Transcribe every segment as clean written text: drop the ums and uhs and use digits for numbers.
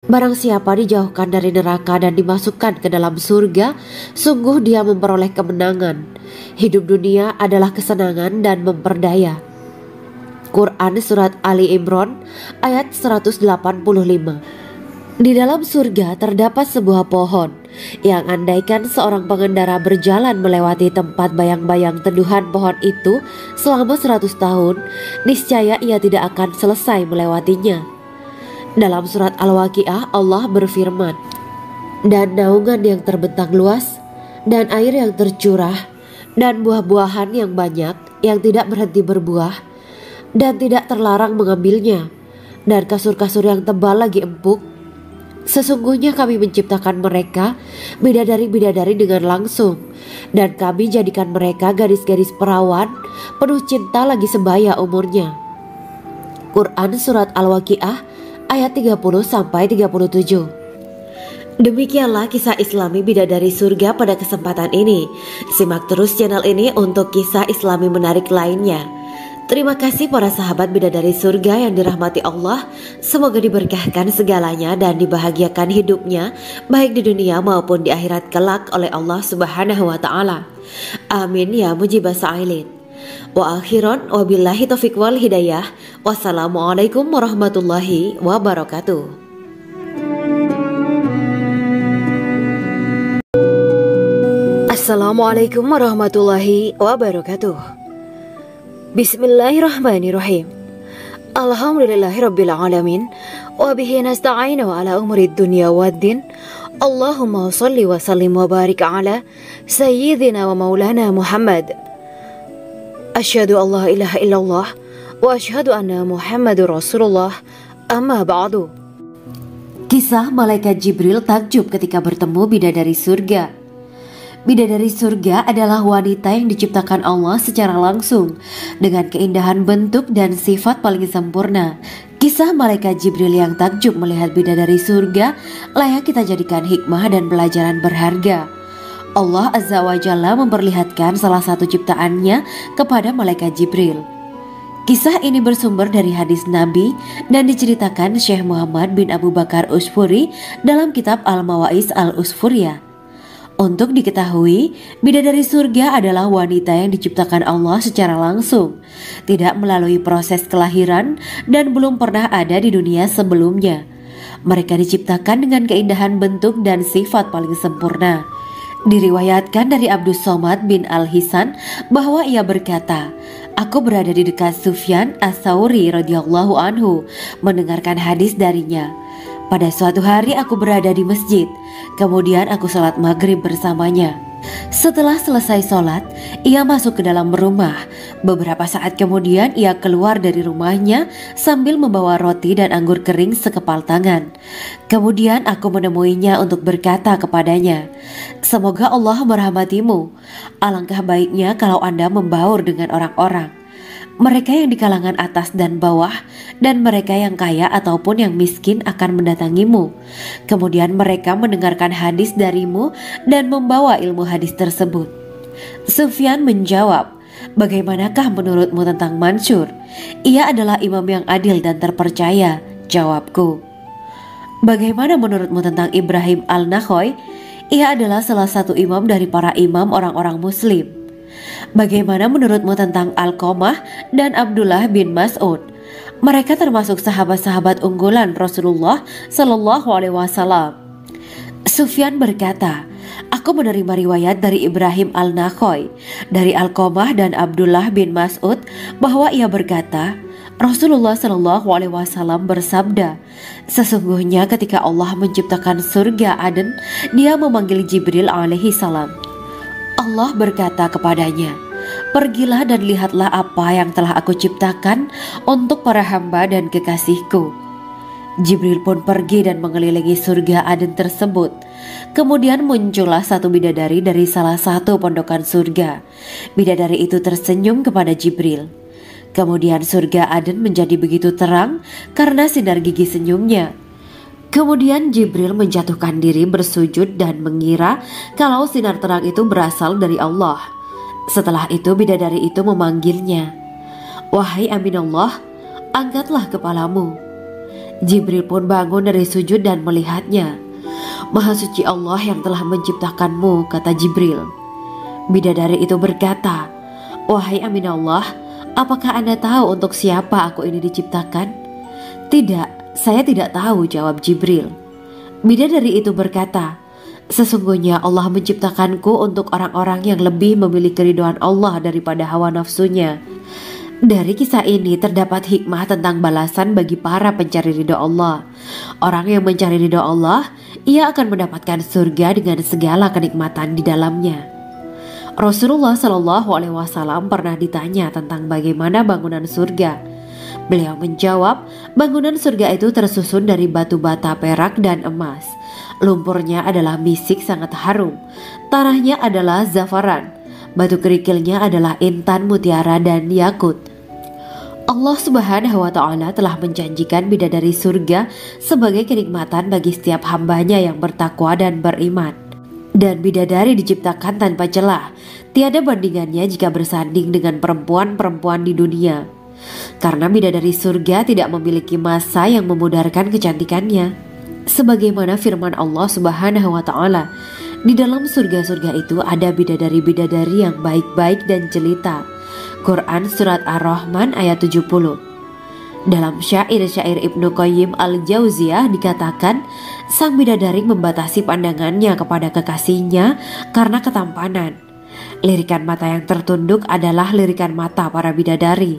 Barang siapa dijauhkan dari neraka dan dimasukkan ke dalam surga, sungguh dia memperoleh kemenangan. Hidup dunia adalah kesenangan dan memperdaya. Quran Surat Ali Imran ayat 185. Di dalam surga terdapat sebuah pohon yang andaikan seorang pengendara berjalan melewati tempat bayang-bayang teduhan pohon itu selama 100 tahun, niscaya ia tidak akan selesai melewatinya. Dalam surat Al-Waqiah Allah berfirman, "Dan naungan yang terbentang luas, dan air yang tercurah, dan buah-buahan yang banyak yang tidak berhenti berbuah, dan tidak terlarang mengambilnya, dan kasur-kasur yang tebal lagi empuk. Sesungguhnya kami menciptakan mereka bidadari-bidadari dengan langsung, dan kami jadikan mereka gadis-gadis perawan penuh cinta lagi sebaya umurnya." Quran Surat Al-Waqiah ayat 30-37. Demikianlah kisah Islami bidadari surga pada kesempatan ini. Simak terus channel ini untuk kisah Islami menarik lainnya. Terima kasih para sahabat bidadari surga yang dirahmati Allah. Semoga diberkahkan segalanya dan dibahagiakan hidupnya baik di dunia maupun di akhirat kelak oleh Allah Subhanahu wa taala. Amin ya mujibas sa'ilin. Wa akhiran wabillahi taufiq wal hidayah. Wassalamualaikum warahmatullahi wabarakatuh. Assalamualaikum warahmatullahi wabarakatuh. Bismillahirrahmanirrahim. Alhamdulillahirabbil alamin wa bihi nasta'inu ala umurid dunya waddin. Allahumma shalli wa sallim wa barik ala sayyidina wa maulana Muhammad. Asyhadu an la ilaha illallah wa asyhadu anna Muhammadur Rasulullah, amma ba'du. Kisah malaikat Jibril takjub ketika bertemu bidadari surga. Bidadari surga adalah wanita yang diciptakan Allah secara langsung dengan keindahan bentuk dan sifat paling sempurna. Kisah malaikat Jibril yang takjub melihat bidadari surga layak kita jadikan hikmah dan pelajaran berharga. Allah Azza wa Jalla memperlihatkan salah satu ciptaannya kepada malaikat Jibril. Kisah ini bersumber dari hadis Nabi dan diceritakan Syekh Muhammad bin Abu Bakar Usfuri dalam kitab Al-Mawaiz Al-Usfuriyah. Untuk diketahui, bidadari surga adalah wanita yang diciptakan Allah secara langsung, tidak melalui proses kelahiran dan belum pernah ada di dunia sebelumnya. Mereka diciptakan dengan keindahan bentuk dan sifat paling sempurna. Diriwayatkan dari Abdus Somad bin Al-Hisan bahwa ia berkata, "Aku berada di dekat Sufyan As-Sauri radhiyallahu anhu mendengarkan hadis darinya. Pada suatu hari aku berada di masjid, kemudian aku sholat maghrib bersamanya. Setelah selesai sholat, ia masuk ke dalam rumah. Beberapa saat kemudian ia keluar dari rumahnya sambil membawa roti dan anggur kering sekepal tangan. Kemudian aku menemuinya untuk berkata kepadanya, 'Semoga Allah merahmatimu. Alangkah baiknya kalau Anda membaur dengan orang-orang, mereka yang di kalangan atas dan bawah, dan mereka yang kaya ataupun yang miskin akan mendatangimu. Kemudian mereka mendengarkan hadis darimu dan membawa ilmu hadis tersebut.' Sufyan menjawab, 'Bagaimanakah menurutmu tentang Mansur? Ia adalah imam yang adil dan terpercaya.' Jawabku. 'Bagaimana menurutmu tentang Ibrahim Al-Nakhoy? Ia adalah salah satu imam dari para imam orang-orang muslim.' 'Bagaimana menurutmu tentang Alqamah dan Abdullah bin Mas'ud? Mereka termasuk sahabat-sahabat unggulan Rasulullah Sallallahu Alaihi Wasallam.' Sufyan berkata, 'Aku menerima riwayat dari Ibrahim Al-Nakhoy, dari Alqamah dan Abdullah bin Mas'ud bahwa ia berkata, Rasulullah Sallallahu Alaihi Wasallam bersabda, sesungguhnya ketika Allah menciptakan surga Aden, Dia memanggil Jibril alaihi salam. Allah berkata kepadanya, pergilah dan lihatlah apa yang telah aku ciptakan untuk para hamba dan kekasihku. Jibril pun pergi dan mengelilingi surga Aden tersebut. Kemudian muncullah satu bidadari dari salah satu pondokan surga. Bidadari itu tersenyum kepada Jibril. Kemudian surga Aden menjadi begitu terang karena sinar gigi senyumnya. Kemudian Jibril menjatuhkan diri bersujud dan mengira kalau sinar terang itu berasal dari Allah. Setelah itu bidadari itu memanggilnya, wahai Aminullah, angkatlah kepalamu. Jibril pun bangun dari sujud dan melihatnya. "Maha suci Allah yang telah menciptakanmu," kata Jibril. Bidadari itu berkata, "Wahai Aminallah, apakah Anda tahu untuk siapa aku ini diciptakan?" "Tidak, saya tidak tahu," jawab Jibril. Bidadari itu berkata, "Sesungguhnya Allah menciptakanku untuk orang-orang yang lebih memilih keridhaan Allah daripada hawa nafsunya." Dari kisah ini terdapat hikmah tentang balasan bagi para pencari ridho Allah. Orang yang mencari ridho Allah, ia akan mendapatkan surga dengan segala kenikmatan di dalamnya. Rasulullah Shallallahu Alaihi Wasallam pernah ditanya tentang bagaimana bangunan surga. Beliau menjawab, bangunan surga itu tersusun dari batu bata, perak, dan emas. Lumpurnya adalah misik sangat harum, tanahnya adalah zafaran, batu kerikilnya adalah intan, mutiara, dan yakut. Allah Subhanahu wa Ta'ala telah menjanjikan bidadari surga sebagai kenikmatan bagi setiap hambanya yang bertakwa dan beriman. Dan bidadari diciptakan tanpa celah, tiada bandingannya jika bersanding dengan perempuan-perempuan di dunia. Karena bidadari surga tidak memiliki masa yang memudarkan kecantikannya. Sebagaimana firman Allah Subhanahu wa Ta'ala, di dalam surga-surga itu ada bidadari-bidadari yang baik-baik dan jelita. Quran Surat Ar-Rahman ayat 70. Dalam syair-syair Ibnu Qayyim Al-Jauziyah dikatakan, sang bidadari membatasi pandangannya kepada kekasihnya karena ketampanan. Lirikan mata yang tertunduk adalah lirikan mata para bidadari.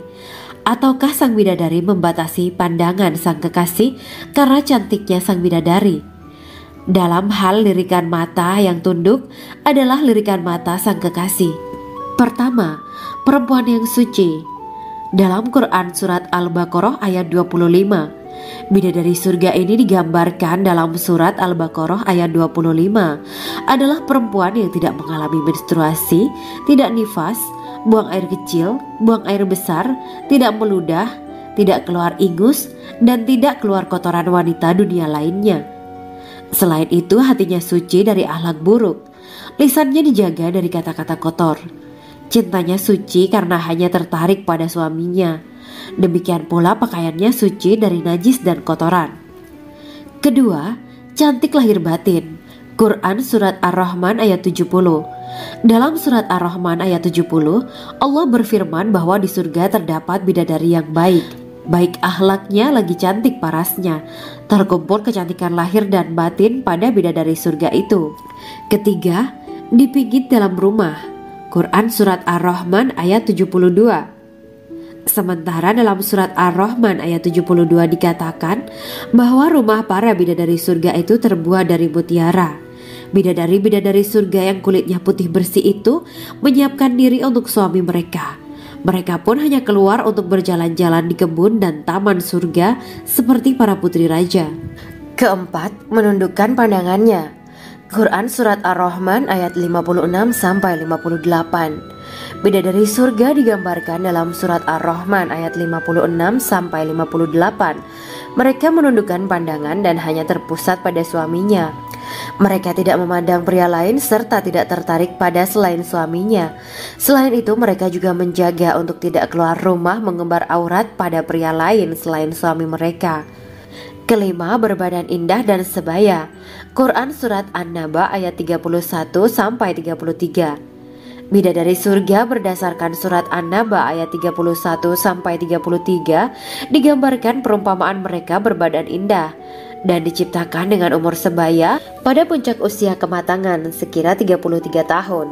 Ataukah sang bidadari membatasi pandangan sang kekasih karena cantiknya sang bidadari? Dalam hal lirikan mata yang tunduk adalah lirikan mata sang kekasih. Pertama, perempuan yang suci. Dalam Quran Surat Al-Baqarah ayat 25, bidadari surga ini digambarkan dalam Surat Al-Baqarah ayat 25 adalah perempuan yang tidak mengalami menstruasi, tidak nifas, buang air kecil, buang air besar, tidak meludah, tidak keluar ingus, dan tidak keluar kotoran wanita dunia lainnya. Selain itu, hatinya suci dari akhlak buruk, lisannya dijaga dari kata-kata kotor. Cintanya suci karena hanya tertarik pada suaminya. Demikian pula pakaiannya suci dari najis dan kotoran. Kedua, cantik lahir batin. Quran Surat Ar-Rahman ayat 70. Dalam Surat Ar-Rahman ayat 70, Allah berfirman bahwa di surga terdapat bidadari yang baik. Baik akhlaknya lagi cantik parasnya. Terkumpul kecantikan lahir dan batin pada bidadari surga itu. Ketiga, dipijit dalam rumah. Quran Surat Ar-Rahman ayat 72. Sementara dalam Surat Ar-Rahman ayat 72 dikatakan bahwa rumah para bidadari surga itu terbuat dari mutiara. Bidadari-bidadari surga yang kulitnya putih bersih itu menyiapkan diri untuk suami mereka. Mereka pun hanya keluar untuk berjalan-jalan di kebun dan taman surga seperti para putri raja. Keempat, menundukkan pandangannya. Quran Surat Ar-Rahman ayat 56-58. Bidadari surga digambarkan dalam Surat Ar-Rahman ayat 56-58. Mereka menundukkan pandangan dan hanya terpusat pada suaminya. Mereka tidak memandang pria lain serta tidak tertarik pada selain suaminya. Selain itu, mereka juga menjaga untuk tidak keluar rumah mengembar aurat pada pria lain selain suami mereka. Kelima, berbadan indah dan sebaya. Quran Surat An-Naba ayat 31-33. Bidadari surga berdasarkan Surat An-Naba ayat 31-33 digambarkan perumpamaan mereka berbadan indah dan diciptakan dengan umur sebaya pada puncak usia kematangan sekira 33 tahun.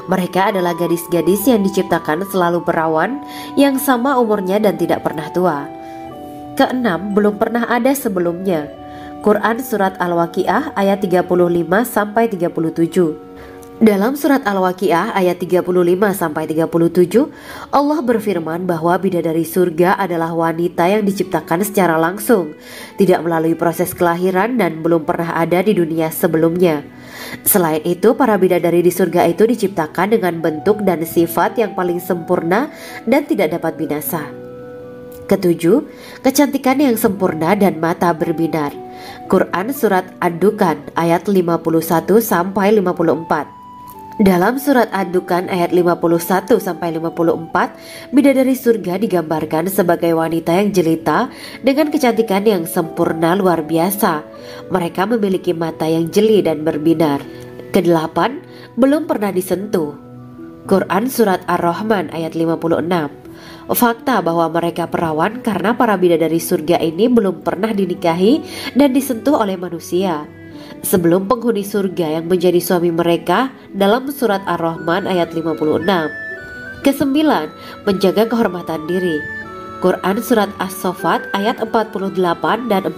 Mereka adalah gadis-gadis yang diciptakan selalu perawan, yang sama umurnya dan tidak pernah tua. Keenam, belum pernah ada sebelumnya. Quran Surat Al-Waqiah ayat 35-37. Dalam Surat Al-Waqiah ayat 35-37, Allah berfirman bahwa bidadari surga adalah wanita yang diciptakan secara langsung, tidak melalui proses kelahiran dan belum pernah ada di dunia sebelumnya. Selain itu, para bidadari di surga itu diciptakan dengan bentuk dan sifat yang paling sempurna dan tidak dapat binasa. Ketujuh, kecantikan yang sempurna dan mata berbinar. Quran Surat Ad-Dukhan ayat 51-54. Dalam surat Ad-Dukhan ayat 51-54, bidadari surga digambarkan sebagai wanita yang jelita dengan kecantikan yang sempurna luar biasa. Mereka memiliki mata yang jeli dan berbinar. Kedelapan, belum pernah disentuh. Quran surat Ar-Rahman ayat 56. Fakta bahwa mereka perawan karena para bidadari surga ini belum pernah dinikahi dan disentuh oleh manusia. Sebelum penghuni surga yang menjadi suami mereka dalam surat Ar-Rahman ayat 56. Kesembilan, menjaga kehormatan diri. Quran surat As-Saffat ayat 48 dan 49.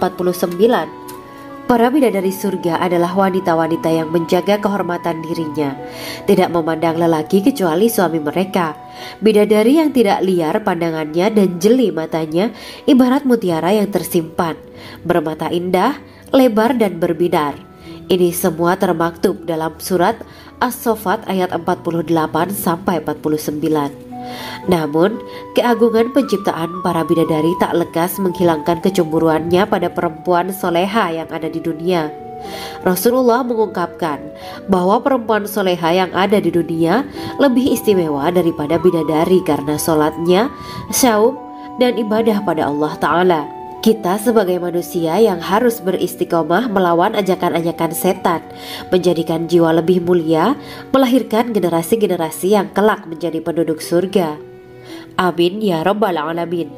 Para bidadari surga adalah wanita-wanita yang menjaga kehormatan dirinya, tidak memandang lelaki kecuali suami mereka. Bidadari yang tidak liar pandangannya dan jeli matanya ibarat mutiara yang tersimpan, bermata indah, lebar dan berbinar. Ini semua termaktub dalam surat As-Saffat ayat 48-49. Namun, keagungan penciptaan para bidadari tak lekas menghilangkan kecemburuannya pada perempuan soleha yang ada di dunia. Rasulullah mengungkapkan bahwa perempuan soleha yang ada di dunia lebih istimewa daripada bidadari karena sholatnya, syaum, dan ibadah pada Allah Ta'ala. Kita sebagai manusia yang harus beristiqomah melawan ajakan-ajakan setan, menjadikan jiwa lebih mulia, melahirkan generasi-generasi yang kelak menjadi penduduk surga. Amin ya Rabbal Alamin.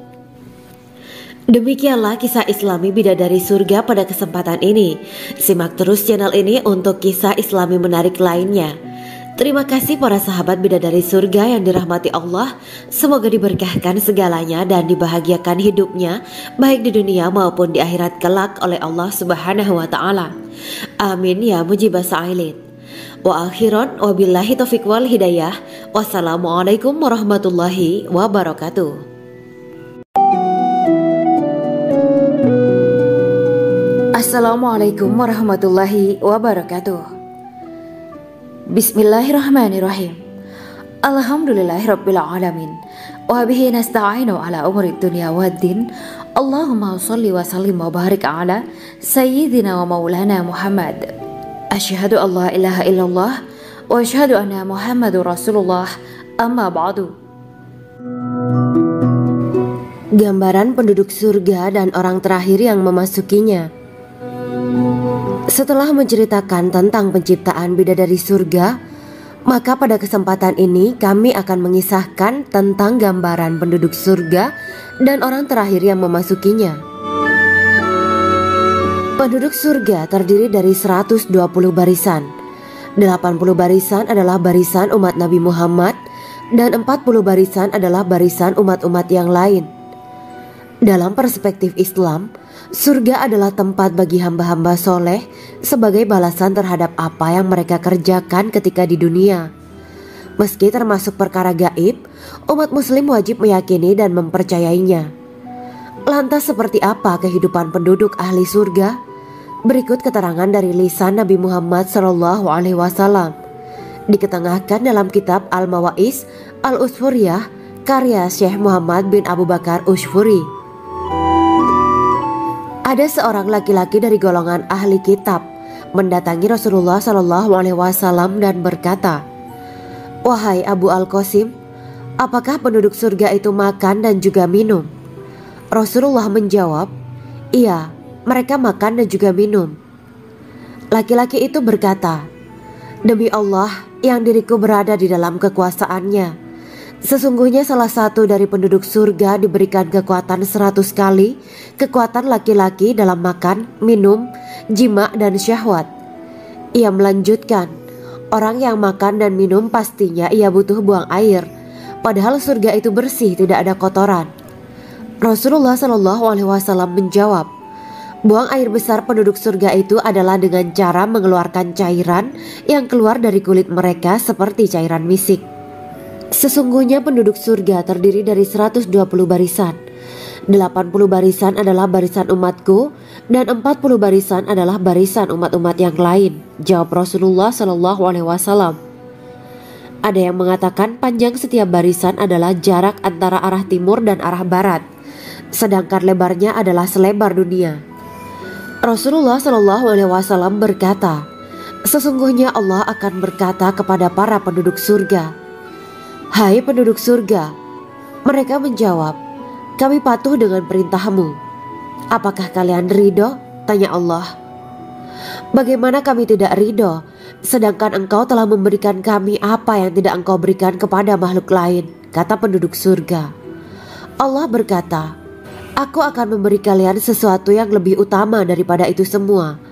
Demikianlah kisah Islami bidadari surga pada kesempatan ini. Simak terus channel ini untuk kisah Islami menarik lainnya. Terima kasih para sahabat bidadari surga yang dirahmati Allah. Semoga diberkahkan segalanya dan dibahagiakan hidupnya baik di dunia maupun di akhirat kelak oleh Allah Subhanahu wa Ta'ala. Amin ya mujibah sa'ilin. Wa akhiran wabillahi taufiq wal hidayah. Wassalamualaikum warahmatullahi wabarakatuh. Assalamualaikum warahmatullahi wabarakatuh. Bismillahirrahmanirrahim. Alhamdulillahirabbil alamin. Wa bihi nasta'inu ala umuri dunya waddin. Allahumma shalli wa sallim wa barik ala sayyidina wa maulana Muhammad. Asyhadu an la ilaha illallah wa asyhadu anna Muhammadur Rasulullah. Amma ba'du. Gambaran penduduk surga dan orang terakhir yang memasukinya. Setelah menceritakan tentang penciptaan bidadari surga, maka pada kesempatan ini kami akan mengisahkan tentang gambaran penduduk surga dan orang terakhir yang memasukinya. Penduduk surga terdiri dari 120 barisan. 80 barisan adalah barisan umat Nabi Muhammad dan 40 barisan adalah barisan umat-umat yang lain. Dalam perspektif Islam, surga adalah tempat bagi hamba-hamba soleh sebagai balasan terhadap apa yang mereka kerjakan ketika di dunia. Meski termasuk perkara gaib, umat muslim wajib meyakini dan mempercayainya. Lantas seperti apa kehidupan penduduk ahli surga? Berikut keterangan dari lisan Nabi Muhammad SAW. Diketengahkan dalam kitab Al-Mawaiz Al-Usfuriyah karya Syekh Muhammad bin Abu Bakar Ushfuri. Ada seorang laki-laki dari golongan ahli kitab mendatangi Rasulullah SAW dan berkata, "Wahai Abu Al-Qasim, apakah penduduk surga itu makan dan juga minum?" Rasulullah menjawab, "Iya, mereka makan dan juga minum." Laki-laki itu berkata, "Demi Allah yang diriku berada di dalam kekuasaannya, sesungguhnya salah satu dari penduduk surga diberikan kekuatan 100 kali kekuatan laki-laki dalam makan, minum, jima, dan syahwat." Ia melanjutkan, "Orang yang makan dan minum pastinya ia butuh buang air, padahal surga itu bersih, tidak ada kotoran." Rasulullah SAW menjawab, "Buang air besar penduduk surga itu adalah dengan cara mengeluarkan cairan yang keluar dari kulit mereka seperti cairan misik." Sesungguhnya penduduk surga terdiri dari 120 barisan. 80 barisan adalah barisan umatku dan 40 barisan adalah barisan umat-umat yang lain, jawab Rasulullah SAW. Ada yang mengatakan panjang setiap barisan adalah jarak antara arah timur dan arah barat, sedangkan lebarnya adalah selebar dunia. Rasulullah SAW berkata, Sesungguhnya Allah akan berkata kepada para penduduk surga, "Hai penduduk surga." Mereka menjawab, "Kami patuh dengan perintahmu." "Apakah kalian ridho?" tanya Allah. "Bagaimana kami tidak ridho, sedangkan engkau telah memberikan kami apa yang tidak engkau berikan kepada makhluk lain," kata penduduk surga. Allah berkata, "Aku akan memberi kalian sesuatu yang lebih utama daripada itu semua.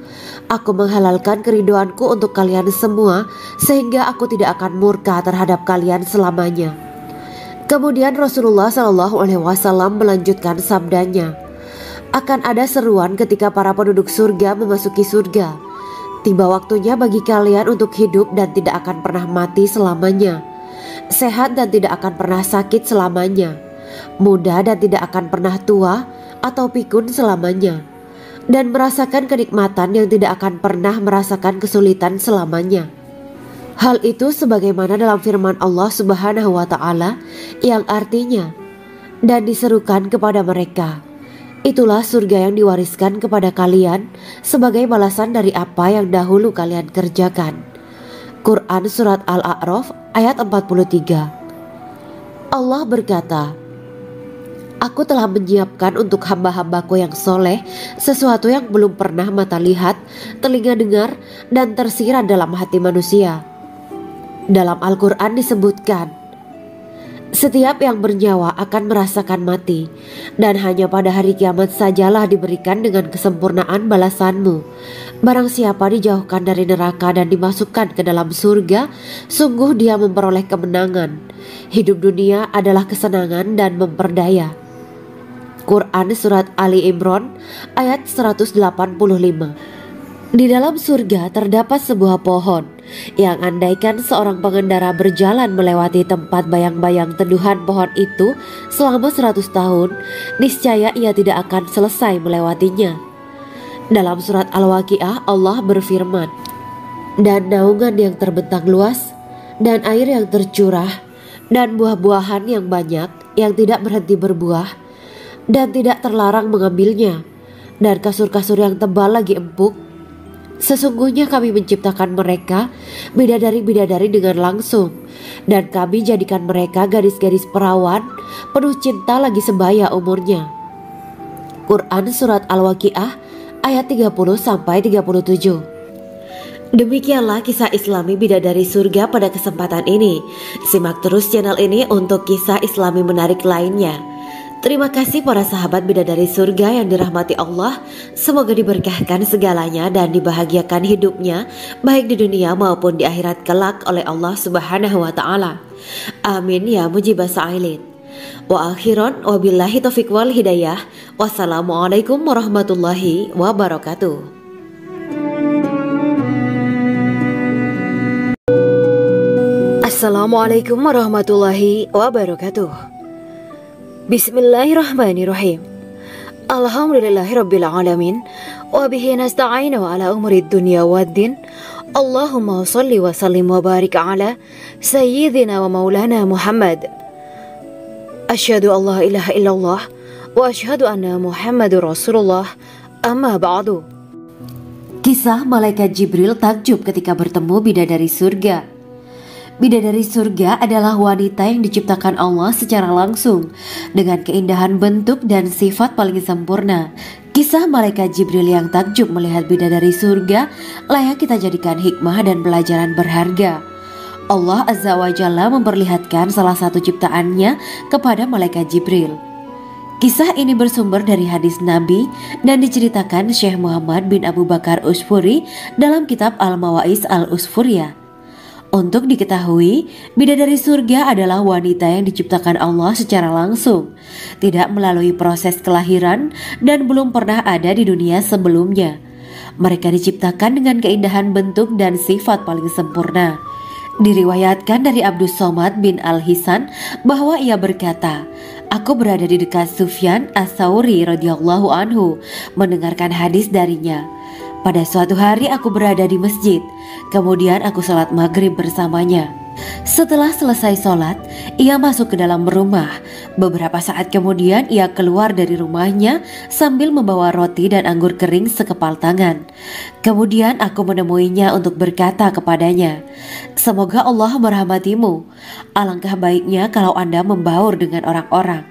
Aku menghalalkan keridoanku untuk kalian semua, sehingga aku tidak akan murka terhadap kalian selamanya." Kemudian Rasulullah SAW melanjutkan sabdanya, "Akan ada seruan ketika para penduduk surga memasuki surga. Tiba waktunya bagi kalian untuk hidup dan tidak akan pernah mati selamanya, sehat dan tidak akan pernah sakit selamanya, muda dan tidak akan pernah tua atau pikun selamanya, dan merasakan kenikmatan yang tidak akan pernah merasakan kesulitan selamanya." Hal itu sebagaimana dalam firman Allah Subhanahu wa Ta'ala yang artinya, "Dan diserukan kepada mereka, itulah surga yang diwariskan kepada kalian sebagai balasan dari apa yang dahulu kalian kerjakan." Quran Surat Al-A'raf ayat 43. Allah berkata, "Aku telah menyiapkan untuk hamba-hambaku yang soleh sesuatu yang belum pernah mata lihat, telinga dengar, dan tersirat dalam hati manusia." Dalam Al-Quran disebutkan, "Setiap yang bernyawa akan merasakan mati, dan hanya pada hari kiamat sajalah diberikan dengan kesempurnaan balasanmu. Barang siapa dijauhkan dari neraka dan dimasukkan ke dalam surga, sungguh dia memperoleh kemenangan. Hidup dunia adalah kesenangan dan memperdaya." Quran Surat Ali Imran ayat 185. Di dalam surga terdapat sebuah pohon yang andaikan seorang pengendara berjalan melewati tempat bayang-bayang teduhan pohon itu selama 100 tahun, niscaya ia tidak akan selesai melewatinya. Dalam surat Al-Waqiah Allah berfirman, "Dan naungan yang terbentang luas, dan air yang tercurah, dan buah-buahan yang banyak yang tidak berhenti berbuah, dan tidak terlarang mengambilnya, dan kasur-kasur yang tebal lagi empuk. Sesungguhnya kami menciptakan mereka bidadari-bidadari dengan langsung, dan kami jadikan mereka gadis-gadis perawan penuh cinta lagi sebaya umurnya." Quran Surat Al-Waqiah ayat 30-37. Demikianlah kisah Islami bidadari surga pada kesempatan ini. Simak terus channel ini untuk kisah Islami menarik lainnya. Terima kasih para sahabat bidadari surga yang dirahmati Allah. Semoga diberkahkan segalanya dan dibahagiakan hidupnya, baik di dunia maupun di akhirat kelak oleh Allah Subhanahu wa Ta'ala. Amin ya mujibah sa'ilin. Wa akhiran wabillahi taufiq wal hidayah. Wassalamualaikum warahmatullahi wabarakatuh. Assalamualaikum warahmatullahi wabarakatuh. Bismillahirrahmanirrahim. Alhamdulillahirabbil alamin wa bihi nasta'inu ala umuri dunya waddin. Allahumma shalli wa sallim wa barik ala sayyidina wa maulana Muhammad. Asyhadu an la ilaha illallah wa asyhadu anna Muhammadur Rasulullah. Amma ba'du. Kisah malaikat Jibril takjub ketika bertemu bidadari surga. Bidadari surga adalah wanita yang diciptakan Allah secara langsung dengan keindahan bentuk dan sifat paling sempurna. Kisah malaikat Jibril yang takjub melihat bidadari surga layak kita jadikan hikmah dan pelajaran berharga. Allah Azza wa Jalla memperlihatkan salah satu ciptaannya kepada malaikat Jibril. Kisah ini bersumber dari hadis Nabi dan diceritakan Syekh Muhammad bin Abu Bakar Usfuri dalam kitab Al-Mawaiz Al-Usfuriyah. Untuk diketahui, bidadari surga adalah wanita yang diciptakan Allah secara langsung, tidak melalui proses kelahiran dan belum pernah ada di dunia sebelumnya. Mereka diciptakan dengan keindahan bentuk dan sifat paling sempurna. Diriwayatkan dari Abdus Somad bin Al-Hisan bahwa ia berkata, "Aku berada di dekat Sufyan As-Sauri radhiyallahu anhu mendengarkan hadis darinya. Pada suatu hari aku berada di masjid, kemudian aku sholat maghrib bersamanya. Setelah selesai sholat, ia masuk ke dalam rumah, Beberapa saat kemudian ia keluar dari rumahnya sambil membawa roti dan anggur kering sekepal tangan. Kemudian aku menemuinya untuk berkata kepadanya, "Semoga Allah merahmatimu. Alangkah baiknya kalau Anda membaur dengan orang-orang.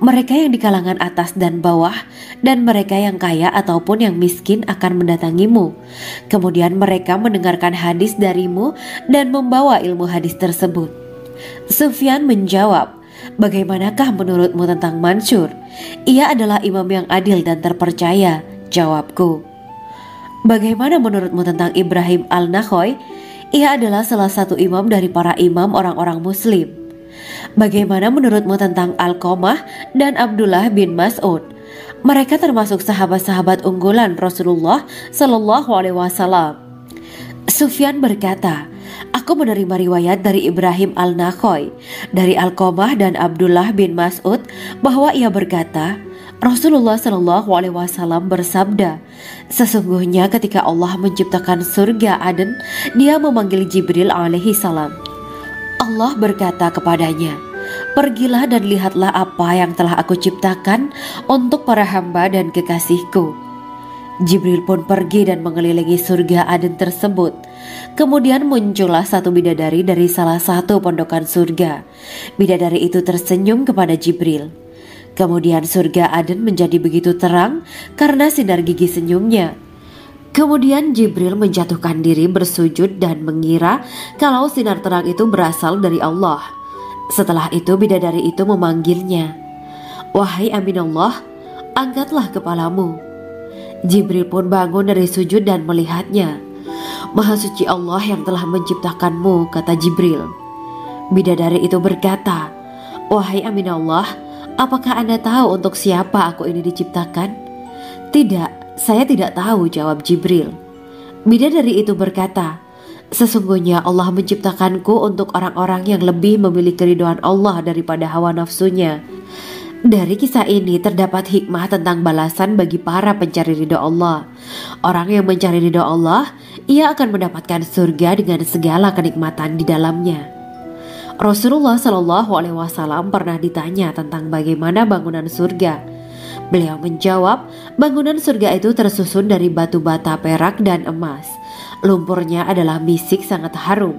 Mereka yang di kalangan atas dan bawah, dan mereka yang kaya ataupun yang miskin akan mendatangimu. Kemudian mereka mendengarkan hadis darimu dan membawa ilmu hadis tersebut." Sufyan menjawab, "Bagaimanakah menurutmu tentang Mansur? Ia adalah imam yang adil dan terpercaya." Jawabku, "Bagaimana menurutmu tentang Ibrahim al-Nakhoy? Ia adalah salah satu imam dari para imam orang-orang muslim." "Bagaimana menurutmu tentang Alqamah dan Abdullah bin Mas'ud? Mereka termasuk sahabat-sahabat unggulan Rasulullah Shallallahu Alaihi Wasallam." Sufyan berkata, "Aku menerima riwayat dari Ibrahim al-Nakhoy, dari Alqamah dan Abdullah bin Mas'ud bahwa ia berkata, Rasulullah Shallallahu Alaihi Wasallam bersabda, sesungguhnya ketika Allah menciptakan surga Aden, Dia memanggil Jibril alaihi salam. Allah berkata kepadanya, pergilah dan lihatlah apa yang telah aku ciptakan untuk para hamba dan kekasihku. Jibril pun pergi dan mengelilingi surga Aden tersebut. Kemudian muncullah satu bidadari dari salah satu pondokan surga. Bidadari itu tersenyum kepada Jibril. Kemudian surga Aden menjadi begitu terang karena sinar gigi senyumnya. Kemudian Jibril menjatuhkan diri bersujud dan mengira kalau sinar terang itu berasal dari Allah. Setelah itu bidadari itu memanggilnya, "Wahai Aminullah, angkatlah kepalamu." Jibril pun bangun dari sujud dan melihatnya. "Maha suci Allah yang telah menciptakanmu," kata Jibril. Bidadari itu berkata, "Wahai Aminullah, apakah Anda tahu untuk siapa aku ini diciptakan?" "Tidak, saya tidak tahu," jawab Jibril. Bidadari itu berkata, "Sesungguhnya Allah menciptakanku untuk orang-orang yang lebih memilih keridhaan Allah daripada hawa nafsunya." Dari kisah ini terdapat hikmah tentang balasan bagi para pencari ridho Allah. Orang yang mencari ridho Allah, ia akan mendapatkan surga dengan segala kenikmatan di dalamnya. Rasulullah Shallallahu Alaihi Wasallam pernah ditanya tentang bagaimana bangunan surga. Beliau menjawab, bangunan surga itu tersusun dari batu bata, perak, dan emas. Lumpurnya adalah misik sangat harum,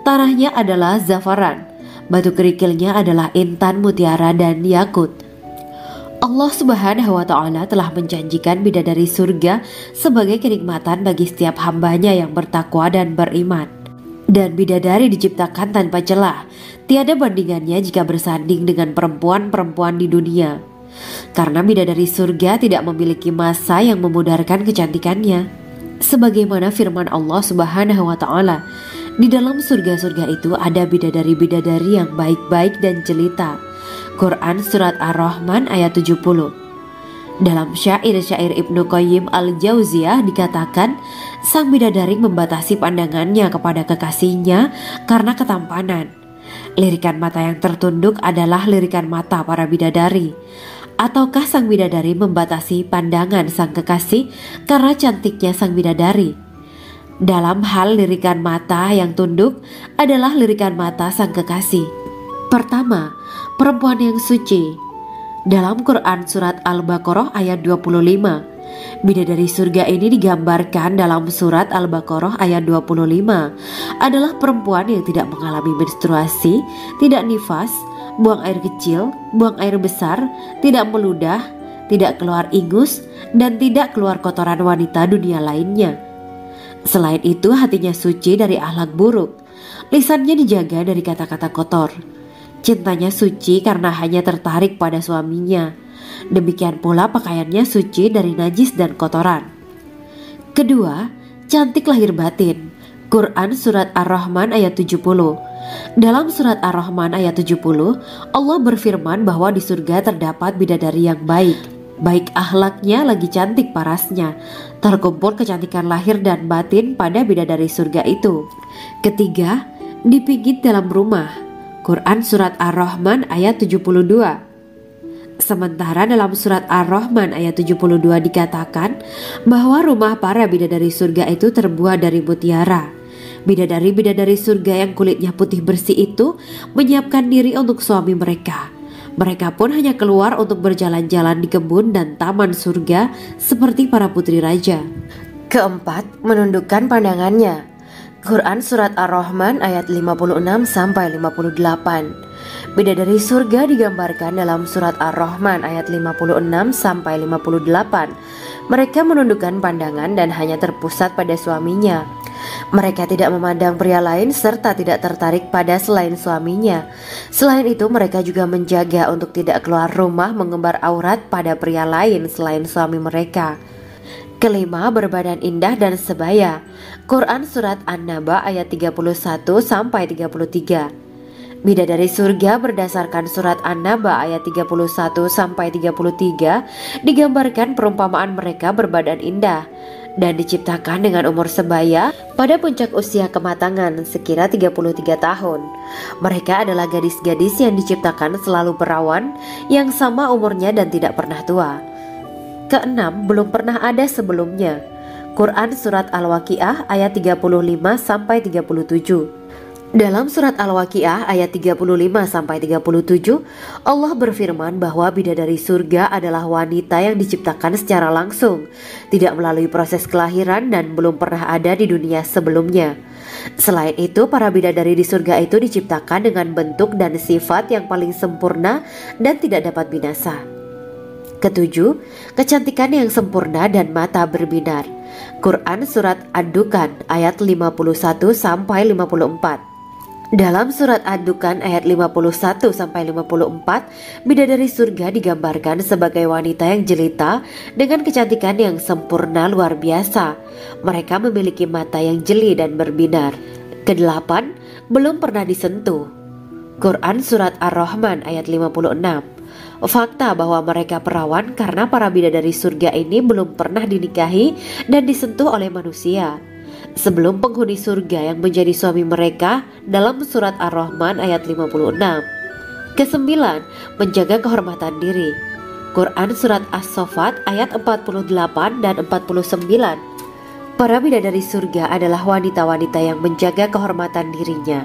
tanahnya adalah zafaran, batu kerikilnya adalah intan, mutiara, dan yakut. Allah Subhanahu wa Ta'ala telah menjanjikan bidadari surga sebagai kenikmatan bagi setiap hambanya yang bertakwa dan beriman. Dan bidadari diciptakan tanpa celah, tiada bandingannya jika bersanding dengan perempuan-perempuan di dunia. Karena bidadari surga tidak memiliki masa yang memudarkan kecantikannya. Sebagaimana firman Allah Subhanahu wa Ta'ala, di dalam surga-surga itu ada bidadari-bidadari yang baik-baik dan jelita. Quran Surat Ar-Rahman ayat 70. Dalam syair-syair Ibnu Qayyim al-Jauziyah dikatakan, sang bidadari membatasi pandangannya kepada kekasihnya karena ketampanan. Lirikan mata yang tertunduk adalah lirikan mata para bidadari. Ataukah sang bidadari membatasi pandangan sang kekasih karena cantiknya sang bidadari? Dalam hal lirikan mata yang tunduk adalah lirikan mata sang kekasih. Pertama, perempuan yang suci. Dalam Quran Surat Al-Baqarah ayat 25, bidadari surga ini digambarkan dalam Surat Al-Baqarah ayat 25 adalah perempuan yang tidak mengalami menstruasi, tidak nifas, buang air kecil, buang air besar, tidak meludah, tidak keluar ingus, dan tidak keluar kotoran wanita dunia lainnya. Selain itu hatinya suci dari akhlak buruk, lisannya dijaga dari kata-kata kotor. Cintanya suci karena hanya tertarik pada suaminya. Demikian pula pakaiannya suci dari najis dan kotoran. Kedua, cantik lahir batin. Quran Surat Ar-Rahman ayat 70. Dalam Surat Ar-Rahman ayat 70, Allah berfirman bahwa di surga terdapat bidadari yang baik. Baik akhlaknya lagi cantik parasnya. Terkumpul kecantikan lahir dan batin pada bidadari surga itu. Ketiga, dipijit dalam rumah. Quran Surat Ar-Rahman ayat 72. Sementara dalam Surat Ar-Rahman ayat 72 dikatakan bahwa rumah para bidadari surga itu terbuat dari mutiara. Bidadari-bidadari surga yang kulitnya putih bersih itu menyiapkan diri untuk suami mereka. Mereka pun hanya keluar untuk berjalan-jalan di kebun dan taman surga seperti para putri raja. Keempat, menundukkan pandangannya. Quran Surat Ar-Rahman ayat 56-58. Bidadari surga digambarkan dalam Surat Ar-Rahman ayat 56-58. Mereka menundukkan pandangan dan hanya terpusat pada suaminya. Mereka tidak memandang pria lain serta tidak tertarik pada selain suaminya. Selain itu, mereka juga menjaga untuk tidak keluar rumah mengembar aurat pada pria lain selain suami mereka. Kelima, berbadan indah dan sebaya. Quran Surat An-Naba ayat 31-33. Bidadari surga berdasarkan Surat An-Naba ayat 31-33 digambarkan perumpamaan mereka berbadan indah dan diciptakan dengan umur sebaya pada puncak usia kematangan sekira 33 tahun. Mereka adalah gadis-gadis yang diciptakan selalu perawan, yang sama umurnya dan tidak pernah tua. Keenam, belum pernah ada sebelumnya. Quran Surat Al-Waqiah ayat 35-37. Dalam Surat Al-Waqiah ayat 35-37, Allah berfirman bahwa bidadari surga adalah wanita yang diciptakan secara langsung, tidak melalui proses kelahiran dan belum pernah ada di dunia sebelumnya. Selain itu, para bidadari di surga itu diciptakan dengan bentuk dan sifat yang paling sempurna dan tidak dapat binasa. Ketujuh, kecantikan yang sempurna dan mata berbinar. Quran Surat Ad-Dukan ayat 51-54. Dalam Surat Ad-Dukan ayat 51-54, bidadari surga digambarkan sebagai wanita yang jelita dengan kecantikan yang sempurna luar biasa. Mereka memiliki mata yang jeli dan berbinar. Kedelapan, belum pernah disentuh. Quran Surat Ar-Rahman ayat 56. Fakta bahwa mereka perawan karena para bidadari surga ini belum pernah dinikahi dan disentuh oleh manusia sebelum penghuni surga yang menjadi suami mereka dalam Surat Ar-Rahman ayat 56. Kesembilan, menjaga kehormatan diri. Quran Surat As-Saffat ayat 48 dan 49. Para bidadari surga adalah wanita-wanita yang menjaga kehormatan dirinya,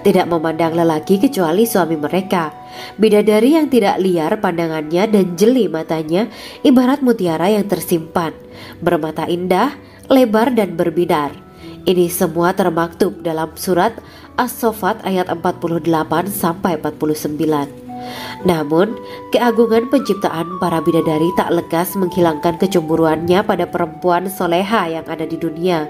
tidak memandang lelaki kecuali suami mereka. Bidadari yang tidak liar pandangannya dan jeli matanya ibarat mutiara yang tersimpan, bermata indah, lebar dan berbinar. Ini semua termaktub dalam Surat As-Saffat ayat 48-49. Namun, keagungan penciptaan para bidadari tak lekas menghilangkan kecemburuannya pada perempuan soleha yang ada di dunia.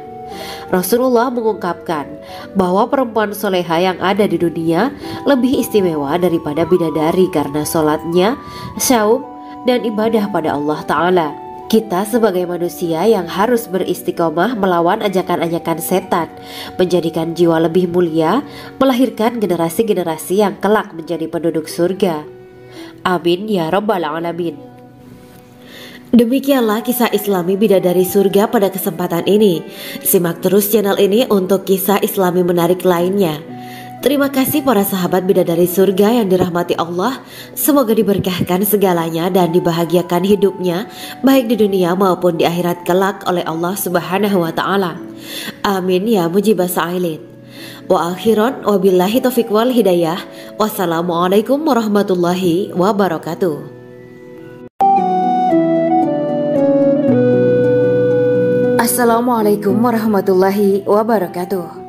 Rasulullah mengungkapkan bahwa perempuan soleha yang ada di dunia lebih istimewa daripada bidadari karena sholatnya, syaum, dan ibadah pada Allah Ta'ala. Kita sebagai manusia yang harus beristiqomah melawan ajakan-ajakan setan, menjadikan jiwa lebih mulia, melahirkan generasi-generasi yang kelak menjadi penduduk surga. Amin ya Rabbal Alamin. Demikianlah kisah Islami bidadari surga pada kesempatan ini. Simak terus channel ini untuk kisah Islami menarik lainnya. Terima kasih para sahabat bidadari surga yang dirahmati Allah. Semoga diberkahkan segalanya dan dibahagiakan hidupnya, baik di dunia maupun di akhirat kelak oleh Allah Subhanahu wa Ta'ala. Amin ya mujibah sa'ilin. Wa akhiran wabillahi taufiq wal hidayah. Wassalamualaikum warahmatullahi wabarakatuh. Assalamualaikum warahmatullahi wabarakatuh.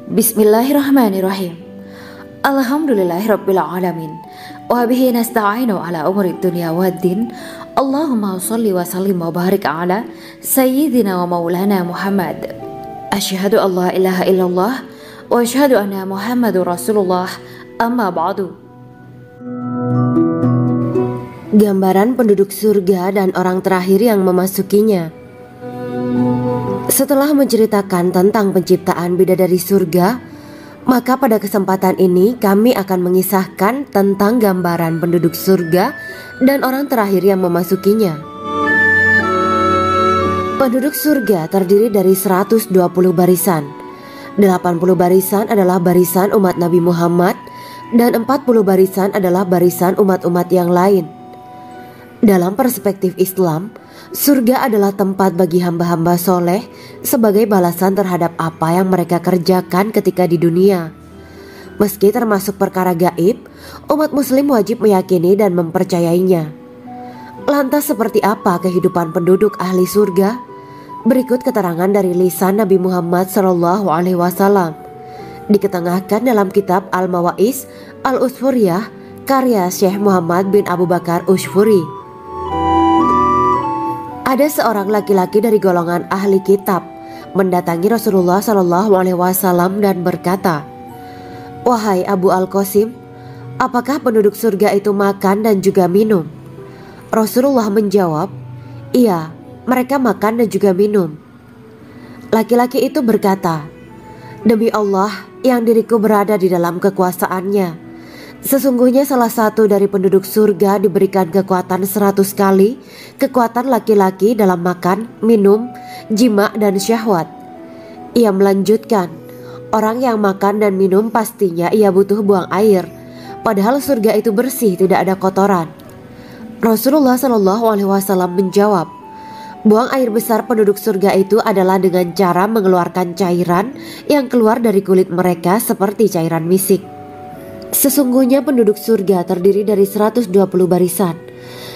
Bismillahirrahmanirrahim. Alhamdulillahirabbil alamin. Wa bihi nasta'inu ala umuri dunya waddin. Allahumma shalli wa sallim wa barik ala sayyidina wa maulana Muhammad. Asyhadu an la ilaha illallah wa asyhadu anna Muhammadur Rasulullah. Amma ba'du. Gambaran penduduk surga dan orang terakhir yang memasukinya. Setelah menceritakan tentang penciptaan bidadari surga, maka pada kesempatan ini kami akan mengisahkan tentang gambaran penduduk surga dan orang terakhir yang memasukinya. Penduduk surga terdiri dari 120 barisan. 80 barisan adalah barisan umat Nabi Muhammad dan 40 barisan adalah barisan umat-umat yang lain. Dalam perspektif Islam, surga adalah tempat bagi hamba-hamba soleh sebagai balasan terhadap apa yang mereka kerjakan ketika di dunia. Meski termasuk perkara gaib, umat muslim wajib meyakini dan mempercayainya. Lantas seperti apa kehidupan penduduk ahli surga? Berikut keterangan dari lisan Nabi Muhammad SAW, diketengahkan dalam kitab Al-Mawaiz Al-Usfuriyah karya Syekh Muhammad bin Abu Bakar Usfuri. Ada seorang laki-laki dari golongan ahli kitab mendatangi Rasulullah SAW dan berkata, "Wahai Abu Al-Qasim, apakah penduduk surga itu makan dan juga minum?" Rasulullah menjawab, "Iya, mereka makan dan juga minum." Laki-laki itu berkata, "Demi Allah yang diriku berada di dalam kekuasaannya, sesungguhnya salah satu dari penduduk surga diberikan kekuatan 100 kali kekuatan laki-laki dalam makan, minum, jima dan syahwat." Ia melanjutkan, "Orang yang makan dan minum pastinya ia butuh buang air, padahal surga itu bersih, tidak ada kotoran." Rasulullah SAW menjawab, "Buang air besar penduduk surga itu adalah dengan cara mengeluarkan cairan yang keluar dari kulit mereka seperti cairan misik. Sesungguhnya penduduk surga terdiri dari 120 barisan.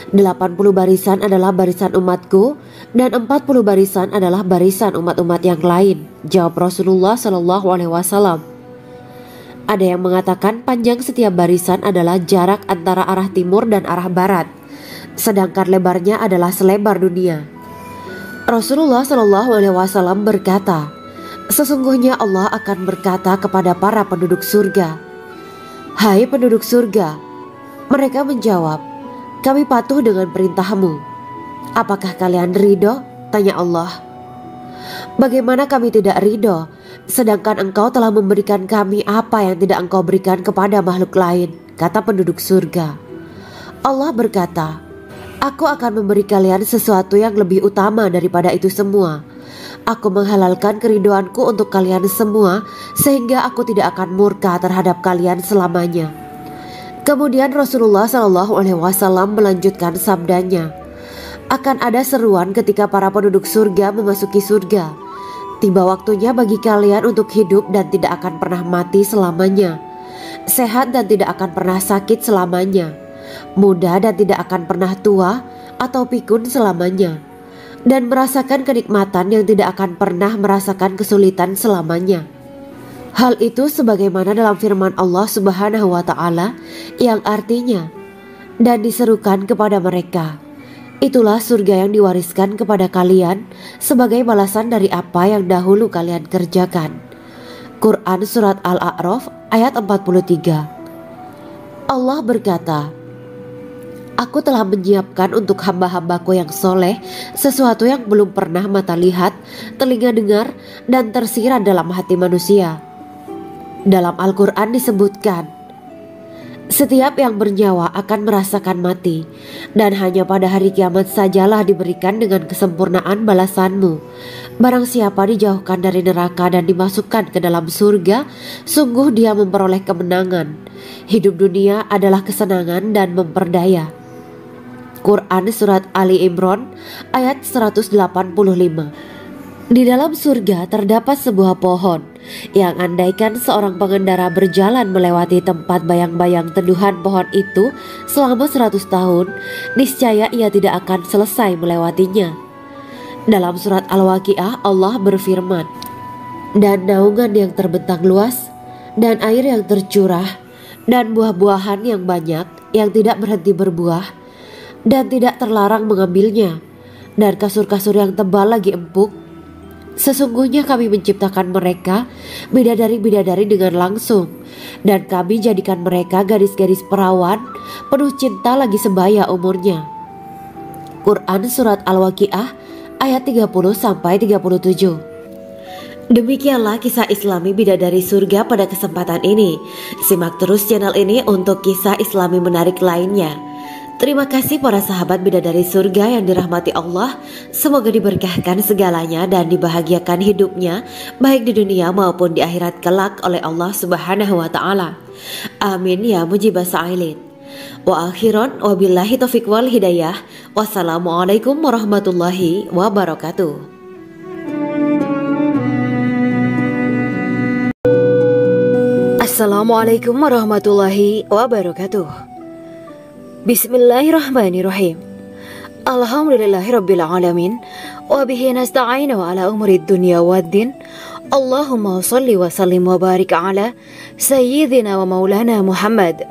80 barisan adalah barisan umatku dan 40 barisan adalah barisan umat-umat yang lain," jawab Rasulullah SAW. Ada yang mengatakan panjang setiap barisan adalah jarak antara arah timur dan arah barat, sedangkan lebarnya adalah selebar dunia. Rasulullah SAW berkata, "Sesungguhnya Allah akan berkata kepada para penduduk surga, 'Hai penduduk surga,' mereka menjawab, 'Kami patuh dengan perintahmu.' 'Apakah kalian ridho?' tanya Allah. 'Bagaimana kami tidak ridho, sedangkan engkau telah memberikan kami apa yang tidak engkau berikan kepada makhluk lain,' kata penduduk surga. Allah berkata, 'Aku akan memberi kalian sesuatu yang lebih utama daripada itu semua. Aku menghalalkan keridoanku untuk kalian semua sehingga aku tidak akan murka terhadap kalian selamanya.'" Kemudian Rasulullah SAW melanjutkan sabdanya, "Akan ada seruan ketika para penduduk surga memasuki surga. Tiba waktunya bagi kalian untuk hidup dan tidak akan pernah mati selamanya, sehat dan tidak akan pernah sakit selamanya, muda dan tidak akan pernah tua atau pikun selamanya, dan merasakan kenikmatan yang tidak akan pernah merasakan kesulitan selamanya." Hal itu sebagaimana dalam firman Allah Subhanahu wa Ta'ala yang artinya, "Dan diserukan kepada mereka, itulah surga yang diwariskan kepada kalian sebagai balasan dari apa yang dahulu kalian kerjakan." Quran Surat Al-A'raf ayat 43. Allah berkata, "Aku telah menyiapkan untuk hamba-hambaku yang soleh sesuatu yang belum pernah mata lihat, telinga dengar, dan tersirat dalam hati manusia." Dalam Al-Quran disebutkan, "Setiap yang bernyawa akan merasakan mati, dan hanya pada hari kiamat sajalah diberikan dengan kesempurnaan balasanmu. Barang siapa dijauhkan dari neraka dan dimasukkan ke dalam surga, sungguh dia memperoleh kemenangan. Hidup dunia adalah kesenangan dan memperdaya." Quran Surat Ali Imran ayat 185. Di dalam surga terdapat sebuah pohon yang andaikan seorang pengendara berjalan melewati tempat bayang-bayang teduhan pohon itu selama 100 tahun, niscaya ia tidak akan selesai melewatinya. Dalam surat Al-Waqiah Allah berfirman, "Dan naungan yang terbentang luas, dan air yang tercurah, dan buah-buahan yang banyak yang tidak berhenti berbuah, dan tidak terlarang mengambilnya, dan kasur-kasur yang tebal lagi empuk. Sesungguhnya kami menciptakan mereka bidadari-bidadari dengan langsung, dan kami jadikan mereka gadis-gadis perawan penuh cinta lagi sebaya umurnya." Quran Surat Al-Waqiah ayat 30-37. Demikianlah kisah Islami bidadari surga pada kesempatan ini. Simak terus channel ini untuk kisah Islami menarik lainnya. Terima kasih para sahabat bidadari surga yang dirahmati Allah. Semoga diberkahkan segalanya dan dibahagiakan hidupnya, baik di dunia maupun di akhirat kelak oleh Allah Subhanahu wa Ta'ala. Amin ya mujibah sa'ilin. Wa akhiran wabillahi taufiq wal hidayah. Wassalamualaikum warahmatullahi wabarakatuh. Assalamualaikum warahmatullahi wabarakatuh. Bismillahirrahmanirrahim. Alhamdulillahirabbil alamin wa bihi nasta'inu ala umuri dunya waddin. Allahumma shalli wa sallim wa barik ala sayyidina wa maulana Muhammad.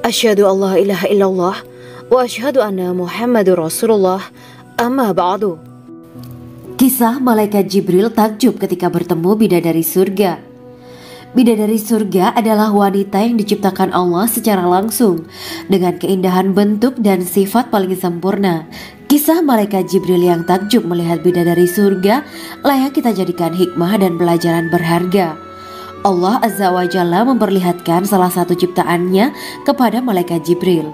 Asyhadu an la ilaha illallah wa asyhadu anna Muhammadur Rasulullah. Amma ba'du. Kisah malaikat Jibril takjub ketika bertemu bidadari surga. Bidadari surga adalah wanita yang diciptakan Allah secara langsung dengan keindahan bentuk dan sifat paling sempurna. Kisah malaikat Jibril yang takjub melihat bidadari surga layak kita jadikan hikmah dan pelajaran berharga. Allah Azza wa Jalla memperlihatkan salah satu ciptaannya kepada malaikat Jibril.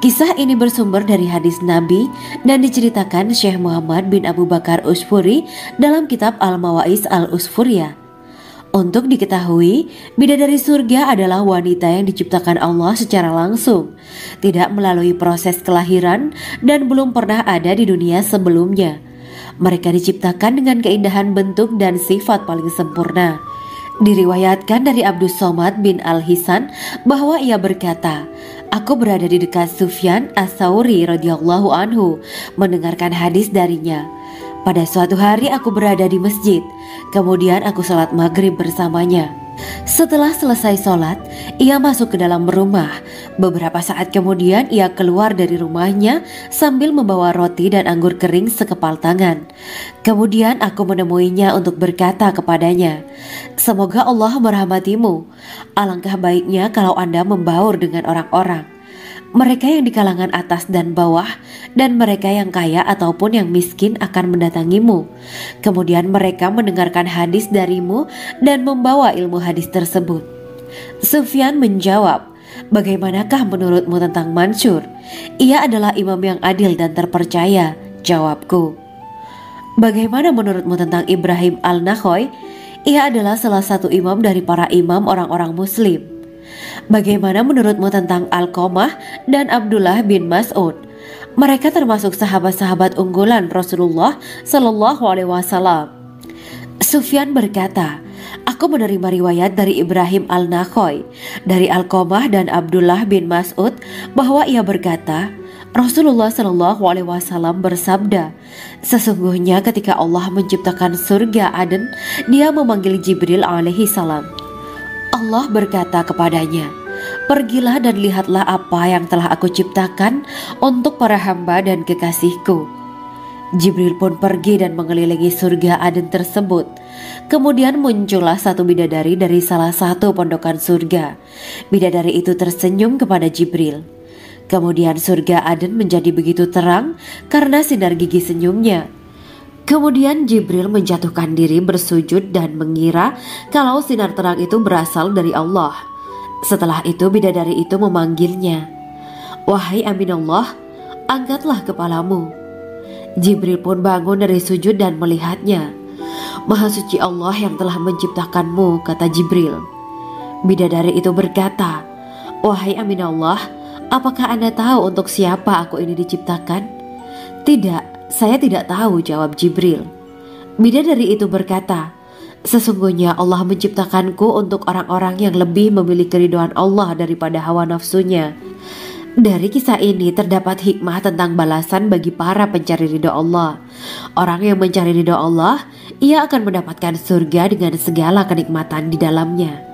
Kisah ini bersumber dari hadis Nabi dan diceritakan Syekh Muhammad bin Abu Bakar Usfuri dalam kitab Al-Mawaiz Al-Usfuriyah. Untuk diketahui, bidadari surga adalah wanita yang diciptakan Allah secara langsung, tidak melalui proses kelahiran dan belum pernah ada di dunia sebelumnya. Mereka diciptakan dengan keindahan bentuk dan sifat paling sempurna. Diriwayatkan dari Abdus Somad bin Al-Hisan bahwa ia berkata, "Aku berada di dekat Sufyan As-Tsauri radhiyallahu anhu mendengarkan hadis darinya. Pada suatu hari aku berada di masjid, kemudian aku sholat maghrib bersamanya. Setelah selesai sholat, ia masuk ke dalam rumah. Beberapa saat kemudian ia keluar dari rumahnya sambil membawa roti dan anggur kering sekepal tangan. Kemudian aku menemuinya untuk berkata kepadanya, 'Semoga Allah merahmatimu. Alangkah baiknya kalau Anda membaur dengan orang-orang. Mereka yang di kalangan atas dan bawah dan mereka yang kaya ataupun yang miskin akan mendatangimu. Kemudian mereka mendengarkan hadis darimu dan membawa ilmu hadis tersebut.' Sufyan menjawab, 'Bagaimanakah menurutmu tentang Mansur? Ia adalah imam yang adil dan terpercaya.' Jawabku. 'Bagaimana menurutmu tentang Ibrahim Al-Nakhoy? Ia adalah salah satu imam dari para imam orang-orang muslim.' 'Bagaimana menurutmu tentang Alqamah dan Abdullah bin Mas'ud? Mereka termasuk sahabat-sahabat unggulan Rasulullah Shallallahu Alaihi Wasallam.' Sufyan berkata, 'Aku menerima riwayat dari Ibrahim Al-Nakhoy, dari Alqamah dan Abdullah bin Mas'ud bahwa ia berkata, Rasulullah Shallallahu Alaihi Wasallam bersabda, sesungguhnya ketika Allah menciptakan surga Aden, Dia memanggil Jibril alaihi salam. Allah berkata kepadanya, pergilah dan lihatlah apa yang telah aku ciptakan untuk para hamba dan kekasihku. Jibril pun pergi dan mengelilingi surga Aden tersebut. Kemudian muncullah satu bidadari dari salah satu pondokan surga. Bidadari itu tersenyum kepada Jibril. Kemudian surga Aden menjadi begitu terang karena sinar gigi senyumnya. Kemudian Jibril menjatuhkan diri bersujud dan mengira kalau sinar terang itu berasal dari Allah. Setelah itu bidadari itu memanggilnya, wahai Aminullah, angkatlah kepalamu. Jibril pun bangun dari sujud dan melihatnya. Maha suci Allah yang telah menciptakanmu, kata Jibril. Bidadari itu berkata, wahai Aminullah, apakah Anda tahu untuk siapa aku ini diciptakan? Tidak. Saya tidak tahu, jawab Jibril. Bidadari itu berkata, sesungguhnya Allah menciptakanku untuk orang-orang yang lebih memilih keridhaan Allah daripada hawa nafsunya. Dari kisah ini terdapat hikmah tentang balasan bagi para pencari ridha Allah. Orang yang mencari ridha Allah, ia akan mendapatkan surga dengan segala kenikmatan di dalamnya.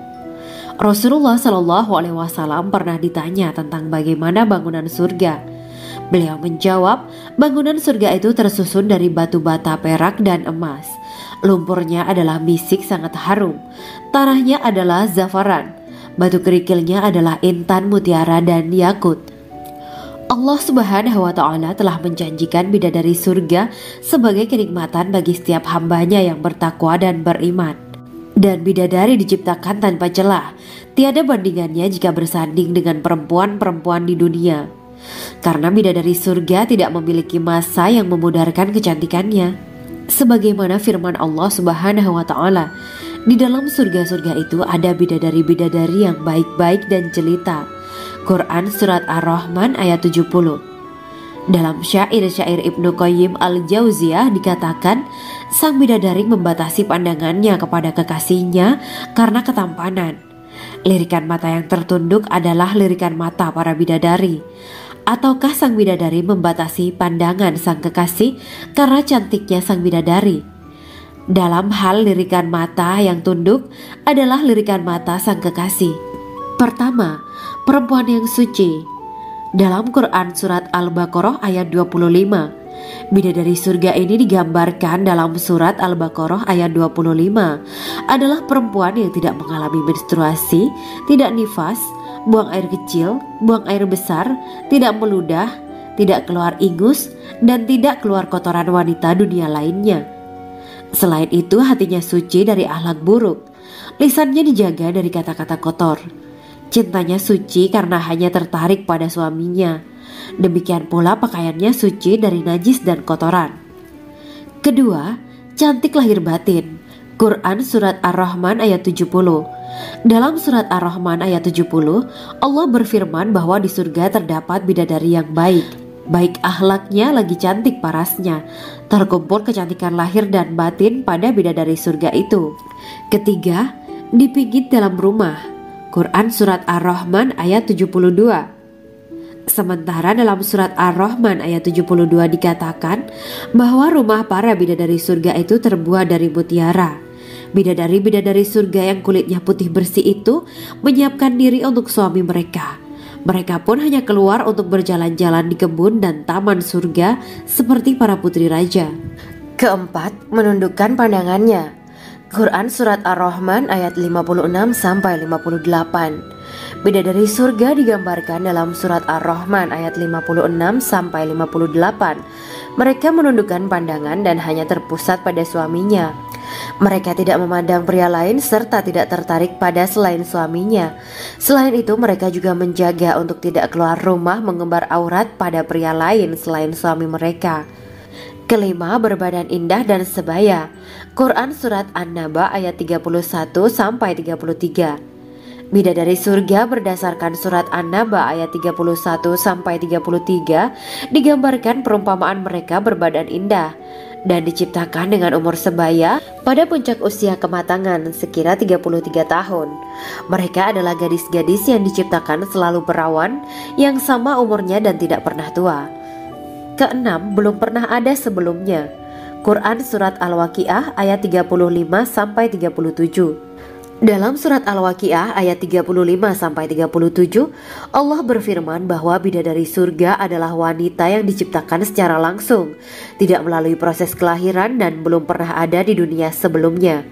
Rasulullah Shallallahu Alaihi Wasallam pernah ditanya tentang bagaimana bangunan surga. Beliau menjawab, bangunan surga itu tersusun dari batu bata, perak, dan emas. Lumpurnya adalah misik sangat harum. Tanahnya adalah zafaran. Batu kerikilnya adalah intan, mutiara, dan yakut. Allah Subhanahu wa Ta'ala telah menjanjikan bidadari surga sebagai kenikmatan bagi setiap hambanya yang bertakwa dan beriman. Dan bidadari diciptakan tanpa celah. Tiada bandingannya jika bersanding dengan perempuan-perempuan di dunia. Karena bidadari surga tidak memiliki masa yang memudarkan kecantikannya. Sebagaimana firman Allah Subhanahu wa Ta'ala, di dalam surga-surga itu ada bidadari-bidadari yang baik-baik dan jelita. Quran Surat Ar-Rahman ayat 70. Dalam syair-syair Ibnu Qayyim al-Jauziyah dikatakan, sang bidadari membatasi pandangannya kepada kekasihnya karena ketampanan. Lirikan mata yang tertunduk adalah lirikan mata para bidadari. Ataukah sang bidadari membatasi pandangan sang kekasih karena cantiknya sang bidadari? Dalam hal lirikan mata yang tunduk adalah lirikan mata sang kekasih. Pertama, perempuan yang suci. Dalam Quran surat Al-Baqarah ayat 25, bidadari surga ini digambarkan dalam surat Al-Baqarah ayat 25 adalah perempuan yang tidak mengalami menstruasi, tidak nifas, buang air kecil, buang air besar, tidak meludah, tidak keluar ingus, dan tidak keluar kotoran wanita dunia lainnya. Selain itu, hatinya suci dari akhlak buruk, lisannya dijaga dari kata-kata kotor. Cintanya suci karena hanya tertarik pada suaminya. Demikian pula pakaiannya suci dari najis dan kotoran. Kedua, cantik lahir batin. Quran surat Ar-Rahman ayat 70. Dalam surat Ar-Rahman ayat 70, Allah berfirman bahwa di surga terdapat bidadari yang baik. Baik akhlaknya lagi cantik parasnya. Terkumpul kecantikan lahir dan batin pada bidadari surga itu. Ketiga, dipijit dalam rumah. Quran surat Ar-Rahman ayat 72. Sementara dalam surat Ar-Rahman ayat 72 dikatakan bahwa rumah para bidadari surga itu terbuat dari mutiara. Bidadari-bidadari surga yang kulitnya putih bersih itu menyiapkan diri untuk suami mereka. Mereka pun hanya keluar untuk berjalan-jalan di kebun dan taman surga seperti para putri raja. Keempat, menundukkan pandangannya. Quran surat Ar-Rahman ayat 56-58. Bidadari surga digambarkan dalam surat Ar-Rahman ayat 56-58. Mereka menundukkan pandangan dan hanya terpusat pada suaminya. Mereka tidak memandang pria lain serta tidak tertarik pada selain suaminya. Selain itu, mereka juga menjaga untuk tidak keluar rumah mengembar aurat pada pria lain selain suami mereka. Kelima, berbadan indah dan sebaya. Quran surat An-Naba ayat 31-33. Bidadari surga berdasarkan surat An-Naba ayat 31-33 digambarkan perumpamaan mereka berbadan indah dan diciptakan dengan umur sebaya pada puncak usia kematangan sekira 33 tahun. Mereka adalah gadis-gadis yang diciptakan selalu perawan, yang sama umurnya dan tidak pernah tua. Keenam, belum pernah ada sebelumnya. Quran surat Al-Waqiah ayat 35-37. Dalam surat Al-Waqiah ayat 35-37, Allah berfirman bahwa bidadari surga adalah wanita yang diciptakan secara langsung, tidak melalui proses kelahiran dan belum pernah ada di dunia sebelumnya.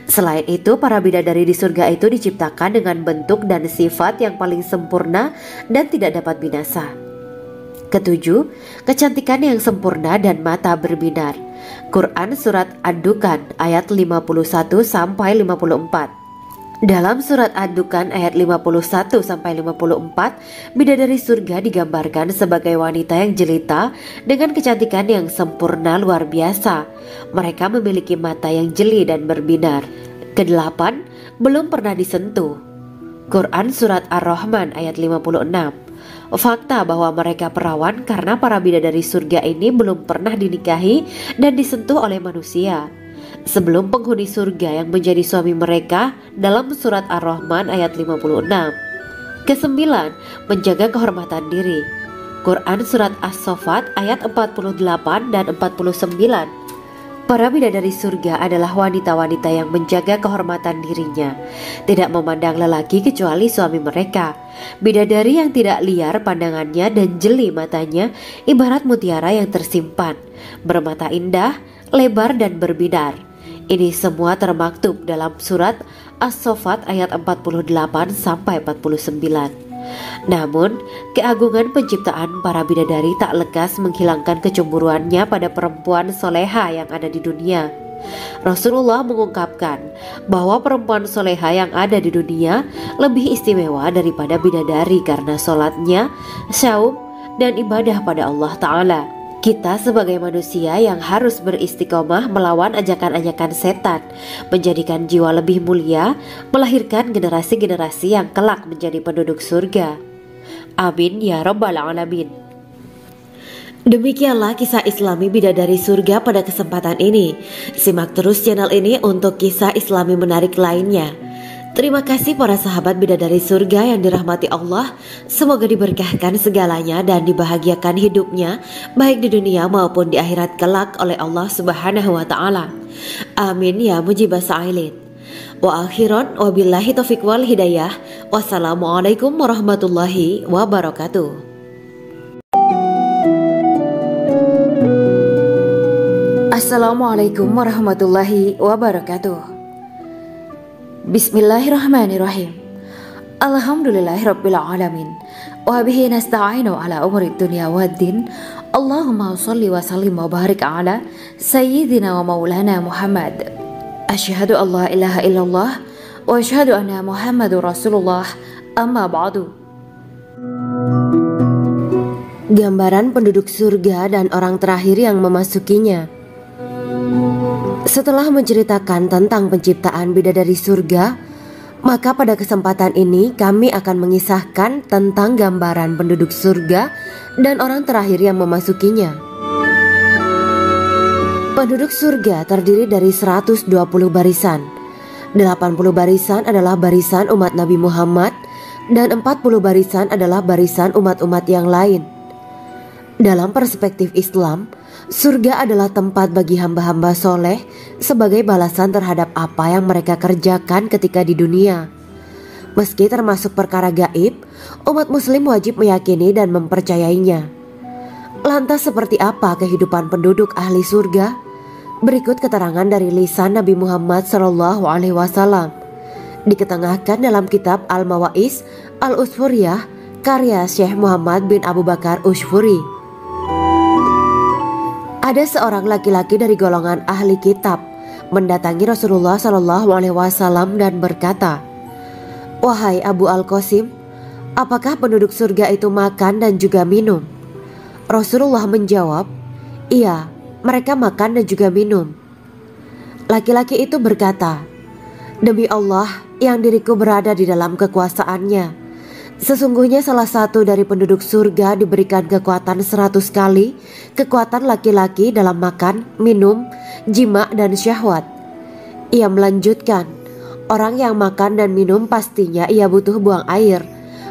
Selain itu, para bidadari di surga itu diciptakan dengan bentuk dan sifat yang paling sempurna dan tidak dapat binasa. Ketujuh, kecantikan yang sempurna dan mata berbinar. Quran surat Ad-Dukan ayat 51-54. Dalam surat Ad-Dukan ayat 51-54, bidadari surga digambarkan sebagai wanita yang jelita dengan kecantikan yang sempurna luar biasa. Mereka memiliki mata yang jeli dan berbinar. Kedelapan, belum pernah disentuh. Quran surat Ar-Rahman ayat 56. Fakta bahwa mereka perawan karena para bidadari surga ini belum pernah dinikahi dan disentuh oleh manusia sebelum penghuni surga yang menjadi suami mereka dalam surat Ar-Rahman ayat 56. Kesembilan, menjaga kehormatan diri. Quran surat As-Saffat ayat 48 dan 49. Para bidadari surga adalah wanita-wanita yang menjaga kehormatan dirinya, tidak memandang lelaki kecuali suami mereka. Bidadari yang tidak liar pandangannya dan jeli matanya ibarat mutiara yang tersimpan, bermata indah, lebar dan berbinar. Ini semua termaktub dalam surat As-Saffat ayat 48-49. Namun, keagungan penciptaan para bidadari tak lekas menghilangkan kecemburuannya pada perempuan soleha yang ada di dunia. Rasulullah mengungkapkan bahwa perempuan soleha yang ada di dunia lebih istimewa daripada bidadari karena sholatnya, syaum, dan ibadah pada Allah Ta'ala. Kita sebagai manusia yang harus beristiqomah melawan ajakan-ajakan setan, menjadikan jiwa lebih mulia, melahirkan generasi-generasi yang kelak menjadi penduduk surga. Amin ya rabbal alamin. Demikianlah kisah Islami Bidadari Surga pada kesempatan ini. Simak terus channel ini untuk kisah Islami menarik lainnya. Terima kasih para sahabat Bidadari Surga yang dirahmati Allah. Semoga diberkahkan segalanya dan dibahagiakan hidupnya, baik di dunia maupun di akhirat kelak oleh Allah Subhanahu wa Ta'ala. Amin ya mujibah sa'ilin. Wa akhiran wabillahi taufiq wal hidayah. Wassalamualaikum warahmatullahi wabarakatuh. Assalamualaikum warahmatullahi wabarakatuh. Bismillahirrahmanirrahim. Alhamdulillahirabbil alamin. Wa bihi nasta'inu ala umuri dunya waddin. Allahumma shalli wa sallim wa barik ala sayyidina wa maulana Muhammad. Asyhadu an la ilaha illallah wa asyhadu anna Muhammadur Rasulullah. Amma ba'du. Gambaran penduduk surga dan orang terakhir yang memasukinya. Setelah menceritakan tentang penciptaan bidadari surga, maka pada kesempatan ini kami akan mengisahkan tentang gambaran penduduk surga dan orang terakhir yang memasukinya. Penduduk surga terdiri dari 120 barisan. 80 barisan adalah barisan umat Nabi Muhammad dan 40 barisan adalah barisan umat-umat yang lain. Dalam perspektif Islam, surga adalah tempat bagi hamba-hamba soleh sebagai balasan terhadap apa yang mereka kerjakan ketika di dunia. Meski termasuk perkara gaib, umat muslim wajib meyakini dan mempercayainya. Lantas seperti apa kehidupan penduduk ahli surga? Berikut keterangan dari lisan Nabi Muhammad SAW. Diketengahkan dalam kitab Al-Mawaiz Al-Usfuriyah karya Syekh Muhammad bin Abu Bakar Ushfuri. Ada seorang laki-laki dari golongan ahli kitab mendatangi Rasulullah SAW dan berkata, "Wahai Abu Al-Qasim, apakah penduduk surga itu makan dan juga minum?" Rasulullah menjawab, "Iya, mereka makan dan juga minum." Laki-laki itu berkata, "Demi Allah yang diriku berada di dalam kekuasaannya, sesungguhnya salah satu dari penduduk surga diberikan kekuatan 100 kali kekuatan laki-laki dalam makan, minum, jima, dan syahwat." Ia melanjutkan, "Orang yang makan dan minum pastinya ia butuh buang air,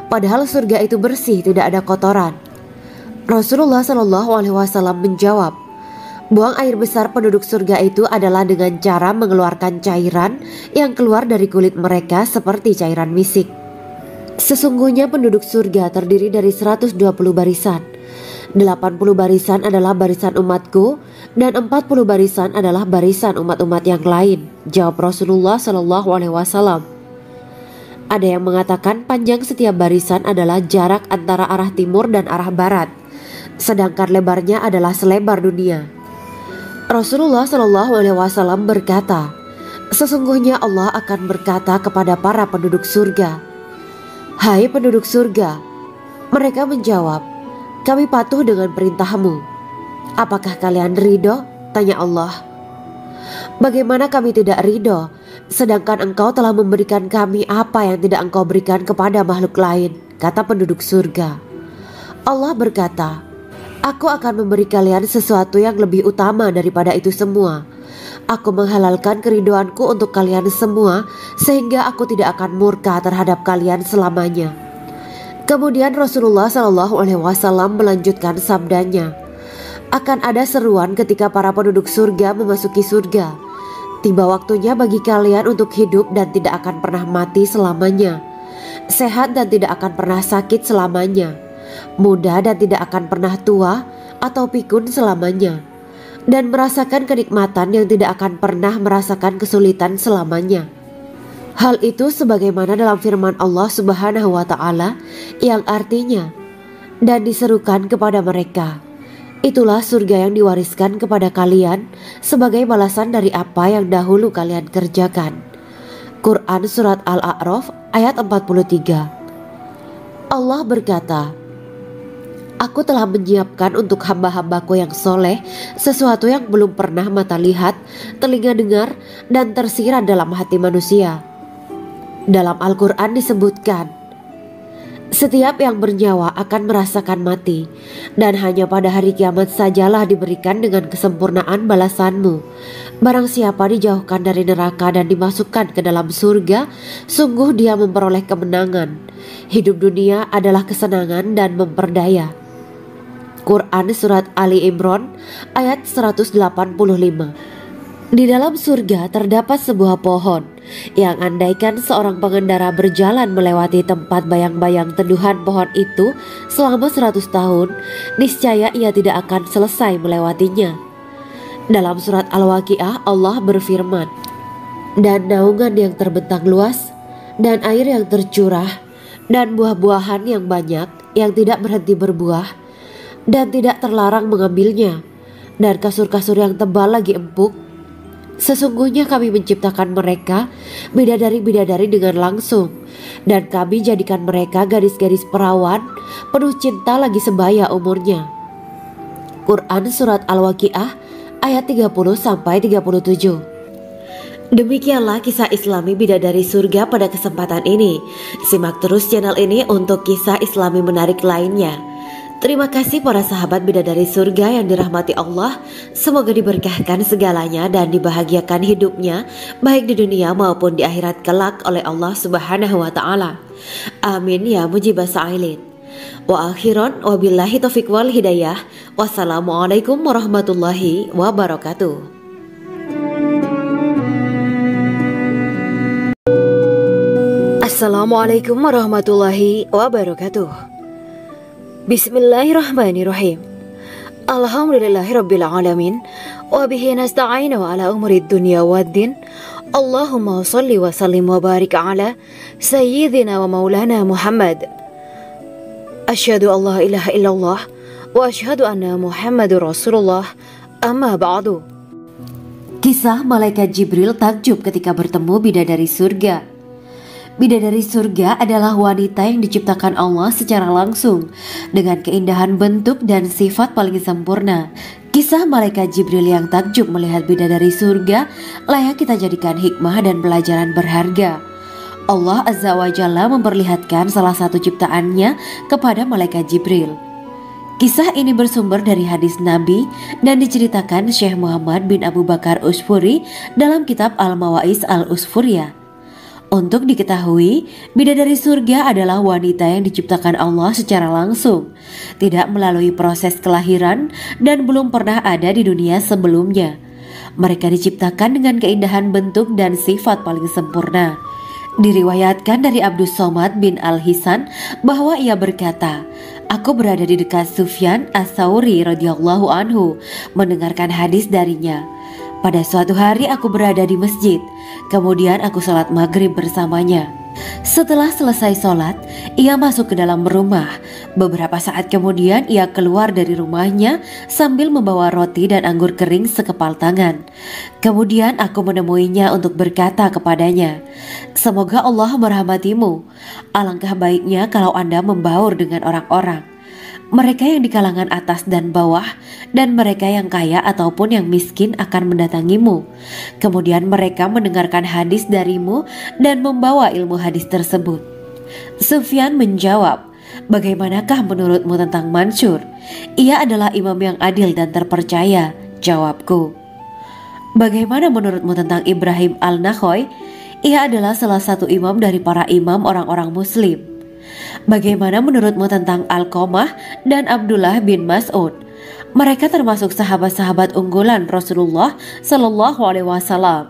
padahal surga itu bersih, tidak ada kotoran." Rasulullah SAW menjawab, "Buang air besar penduduk surga itu adalah dengan cara mengeluarkan cairan yang keluar dari kulit mereka seperti cairan misik." Sesungguhnya penduduk surga terdiri dari 120 barisan. 80 barisan adalah barisan umatku dan 40 barisan adalah barisan umat-umat yang lain, jawab Rasulullah SAW. Ada yang mengatakan panjang setiap barisan adalah jarak antara arah timur dan arah barat, sedangkan lebarnya adalah selebar dunia. Rasulullah SAW berkata, "Sesungguhnya Allah akan berkata kepada para penduduk surga, 'Hai penduduk surga,' mereka menjawab, 'Kami patuh dengan perintahmu.' 'Apakah kalian ridho?' tanya Allah. 'Bagaimana kami tidak ridho, sedangkan engkau telah memberikan kami apa yang tidak engkau berikan kepada makhluk lain,' kata penduduk surga. Allah berkata, 'Aku akan memberi kalian sesuatu yang lebih utama daripada itu semua. Aku menghalalkan keridoanku untuk kalian semua sehingga aku tidak akan murka terhadap kalian selamanya.'" Kemudian Rasulullah SAW melanjutkan sabdanya, "Akan ada seruan ketika para penduduk surga memasuki surga. Tiba waktunya bagi kalian untuk hidup dan tidak akan pernah mati selamanya, sehat dan tidak akan pernah sakit selamanya, muda dan tidak akan pernah tua atau pikun selamanya, dan merasakan kenikmatan yang tidak akan pernah merasakan kesulitan selamanya." Hal itu sebagaimana dalam firman Allah Subhanahu wa Ta'ala yang artinya, "Dan diserukan kepada mereka, itulah surga yang diwariskan kepada kalian sebagai balasan dari apa yang dahulu kalian kerjakan." Quran Surat Al-A'raf ayat 43. Allah berkata, "Aku telah menyiapkan untuk hamba-hambaku yang soleh sesuatu yang belum pernah mata lihat, telinga dengar, dan tersirat dalam hati manusia." Dalam Al-Quran disebutkan, Setiap yang bernyawa akan merasakan mati, dan hanya pada hari kiamat sajalah diberikan dengan kesempurnaan balasanmu. Barang siapa dijauhkan dari neraka dan dimasukkan ke dalam surga, sungguh dia memperoleh kemenangan. Hidup dunia adalah kesenangan dan memperdaya. Quran Surat Ali Imran ayat 185. Di dalam surga terdapat sebuah pohon yang andaikan seorang pengendara berjalan melewati tempat bayang-bayang teduhan pohon itu selama 100 tahun, niscaya ia tidak akan selesai melewatinya. Dalam surat Al-Waqiah Allah berfirman, "Dan naungan yang terbentang luas, dan air yang tercurah, dan buah-buahan yang banyak yang tidak berhenti berbuah, dan tidak terlarang mengambilnya, dan kasur-kasur yang tebal lagi empuk. Sesungguhnya kami menciptakan mereka bidadari-bidadari dengan langsung, dan kami jadikan mereka gadis-gadis perawan penuh cinta lagi sebaya umurnya." Quran Surat Al-Waqiah ayat 30-37. Demikianlah kisah Islami bidadari surga pada kesempatan ini. Simak terus channel ini untuk kisah Islami menarik lainnya. Terima kasih para sahabat bidadari surga yang dirahmati Allah. Semoga diberkahkan segalanya dan dibahagiakan hidupnya, baik di dunia maupun di akhirat kelak oleh Allah Subhanahu wa Ta'ala. Amin ya mujibah sa'ilin. Wa akhiran wabillahi taufiq wal hidayah. Wassalamualaikum warahmatullahi wabarakatuh. Assalamualaikum warahmatullahi wabarakatuh. Bismillahirrahmanirrahim. Alhamdulillahirabbil alamin wa bihi nasta'inu ala umuri dunya waddin. Allahumma shalli wa sallim wa barik ala sayyidina wa maulana Muhammad. Asyhadu an la ilaha illallah wa asyhadu anna Muhammadur Rasulullah. Amma ba'du. Kisah malaikat Jibril takjub ketika bertemu bidadari surga. Bidadari surga adalah wanita yang diciptakan Allah secara langsung dengan keindahan bentuk dan sifat paling sempurna. Kisah malaikat Jibril yang takjub melihat bidadari surga layak kita jadikan hikmah dan pelajaran berharga. Allah Azza wa Jalla memperlihatkan salah satu ciptaannya kepada malaikat Jibril. Kisah ini bersumber dari hadis Nabi dan diceritakan Syekh Muhammad bin Abu Bakar Usfuri dalam kitab Al-Mawaiz Al-Usfuriyah. Untuk diketahui, bidadari surga adalah wanita yang diciptakan Allah secara langsung, tidak melalui proses kelahiran dan belum pernah ada di dunia sebelumnya. Mereka diciptakan dengan keindahan bentuk dan sifat paling sempurna. Diriwayatkan dari Abdus Somad bin Al-Hisan bahwa ia berkata, "Aku berada di dekat Sufyan As-Sauri radhiyallahu anhu mendengarkan hadis darinya. Pada suatu hari aku berada di masjid, kemudian aku sholat maghrib bersamanya. Setelah selesai sholat, ia masuk ke dalam rumah. Beberapa saat kemudian ia keluar dari rumahnya sambil membawa roti dan anggur kering sekepal tangan. Kemudian aku menemuinya untuk berkata kepadanya, 'Semoga Allah merahmatimu. Alangkah baiknya kalau Anda membaur dengan orang-orang. Mereka yang di kalangan atas dan bawah, dan mereka yang kaya ataupun yang miskin akan mendatangimu. Kemudian mereka mendengarkan hadis darimu dan membawa ilmu hadis tersebut.' Sufyan menjawab, 'Bagaimanakah menurutmu tentang Mansur? Ia adalah imam yang adil dan terpercaya.' Jawabku. 'Bagaimana menurutmu tentang Ibrahim Al-Nakhoy? Ia adalah salah satu imam dari para imam orang-orang muslim.' 'Bagaimana menurutmu tentang Alqamah dan Abdullah bin Mas'ud? Mereka termasuk sahabat-sahabat unggulan Rasulullah Sallallahu Alaihi Wasallam.'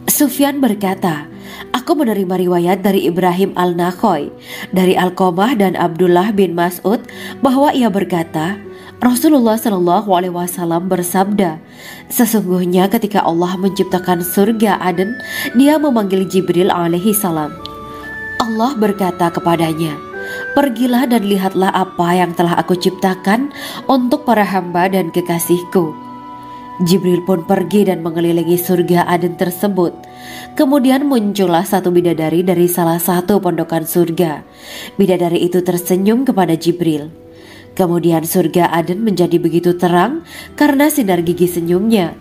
Sufyan berkata, 'Aku menerima riwayat dari Ibrahim Al-Nakhoy, dari Alqamah dan Abdullah bin Mas'ud bahwa ia berkata, Rasulullah Sallallahu Alaihi Wasallam bersabda, sesungguhnya ketika Allah menciptakan surga Aden, Dia memanggil Jibril alaihi salam. Allah berkata kepadanya, pergilah dan lihatlah apa yang telah aku ciptakan untuk para hamba dan kekasihku. Jibril pun pergi dan mengelilingi surga Aden tersebut. Kemudian muncullah satu bidadari dari salah satu pondokan surga. Bidadari itu tersenyum kepada Jibril. Kemudian surga Aden menjadi begitu terang karena sinar gigi senyumnya.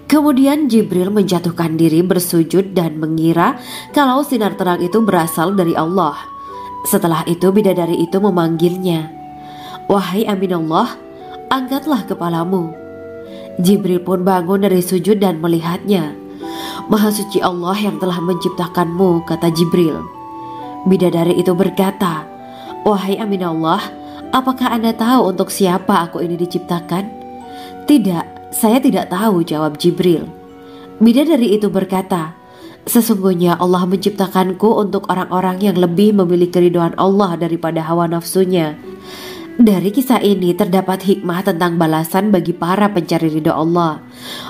Kemudian Jibril menjatuhkan diri bersujud dan mengira kalau sinar terang itu berasal dari Allah. Setelah itu bidadari itu memanggilnya, "Wahai Aminullah, angkatlah kepalamu." Jibril pun bangun dari sujud dan melihatnya. "Maha suci Allah yang telah menciptakanmu," kata Jibril. Bidadari itu berkata, "Wahai Aminullah, apakah Anda tahu untuk siapa aku ini diciptakan?" "Tidak, saya tidak tahu," jawab Jibril. Bidadari itu berkata, "Sesungguhnya Allah menciptakanku untuk orang-orang yang lebih memilih keridhaan Allah daripada hawa nafsunya." Dari kisah ini terdapat hikmah tentang balasan bagi para pencari ridho Allah.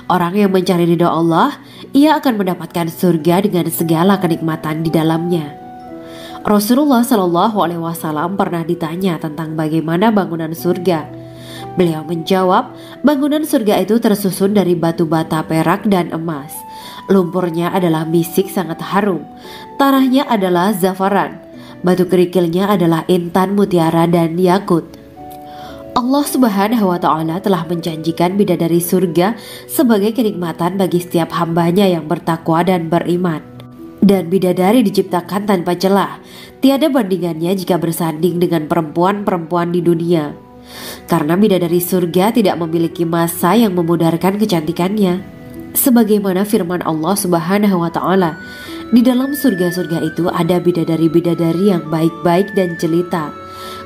Orang yang mencari ridho Allah, ia akan mendapatkan surga dengan segala kenikmatan di dalamnya. Rasulullah Shallallahu Alaihi Wasallam pernah ditanya tentang bagaimana bangunan surga. Beliau menjawab, bangunan surga itu tersusun dari batu bata, perak, dan emas. Lumpurnya adalah misik sangat harum, tanahnya adalah zafaran, batu kerikilnya adalah intan, mutiara, dan yakut. Allah Subhanahu wa Ta'ala telah menjanjikan bidadari surga sebagai kenikmatan bagi setiap hambanya yang bertakwa dan beriman. Dan bidadari diciptakan tanpa celah, tiada bandingannya jika bersanding dengan perempuan-perempuan di dunia. Karena bidadari surga tidak memiliki masa yang memudarkan kecantikannya. Sebagaimana firman Allah Subhanahu wa Ta'ala, di dalam surga-surga itu ada bidadari-bidadari yang baik-baik dan jelita.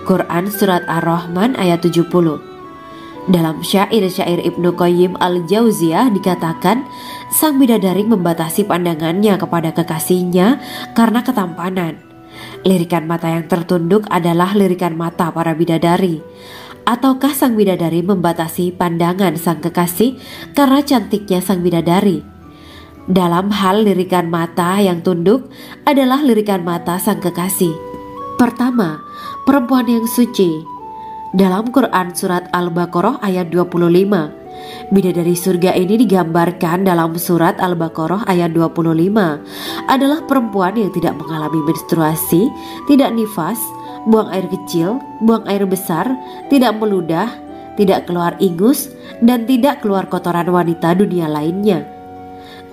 Quran Surat Ar-Rahman ayat 70. Dalam syair-syair Ibnu Qayyim Al-Jauziyah dikatakan, sang bidadari membatasi pandangannya kepada kekasihnya karena ketampanan. Lirikan mata yang tertunduk adalah lirikan mata para bidadari. Ataukah sang bidadari membatasi pandangan sang kekasih karena cantiknya sang bidadari? Dalam hal lirikan mata yang tunduk adalah lirikan mata sang kekasih. Pertama, perempuan yang suci. Dalam Quran Surat Al-Baqarah ayat 25, bidadari surga ini digambarkan dalam Surat Al-Baqarah ayat 25 adalah perempuan yang tidak mengalami menstruasi, tidak nifas, buang air kecil, buang air besar, tidak meludah, tidak keluar ingus, dan tidak keluar kotoran wanita dunia lainnya.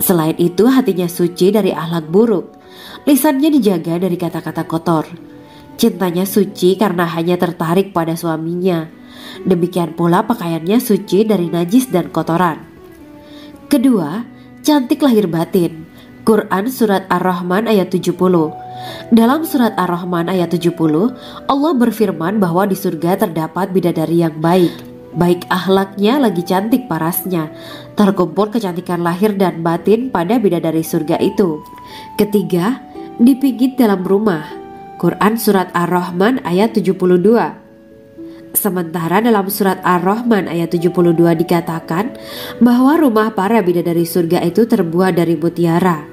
Selain itu, hatinya suci dari akhlak buruk, lisannya dijaga dari kata-kata kotor. Cintanya suci karena hanya tertarik pada suaminya. Demikian pula pakaiannya suci dari najis dan kotoran. Kedua, cantik lahir batin. Quran Surat Ar-Rahman ayat 70. Dalam Surat Ar-Rahman ayat 70, Allah berfirman bahwa di surga terdapat bidadari yang baik. Baik akhlaknya lagi cantik parasnya. Terkumpul kecantikan lahir dan batin pada bidadari surga itu. Ketiga, dipijit dalam rumah. Quran Surat Ar-Rahman ayat 72. Sementara dalam Surat Ar-Rahman ayat 72 dikatakan bahwa rumah para bidadari surga itu terbuat dari mutiara.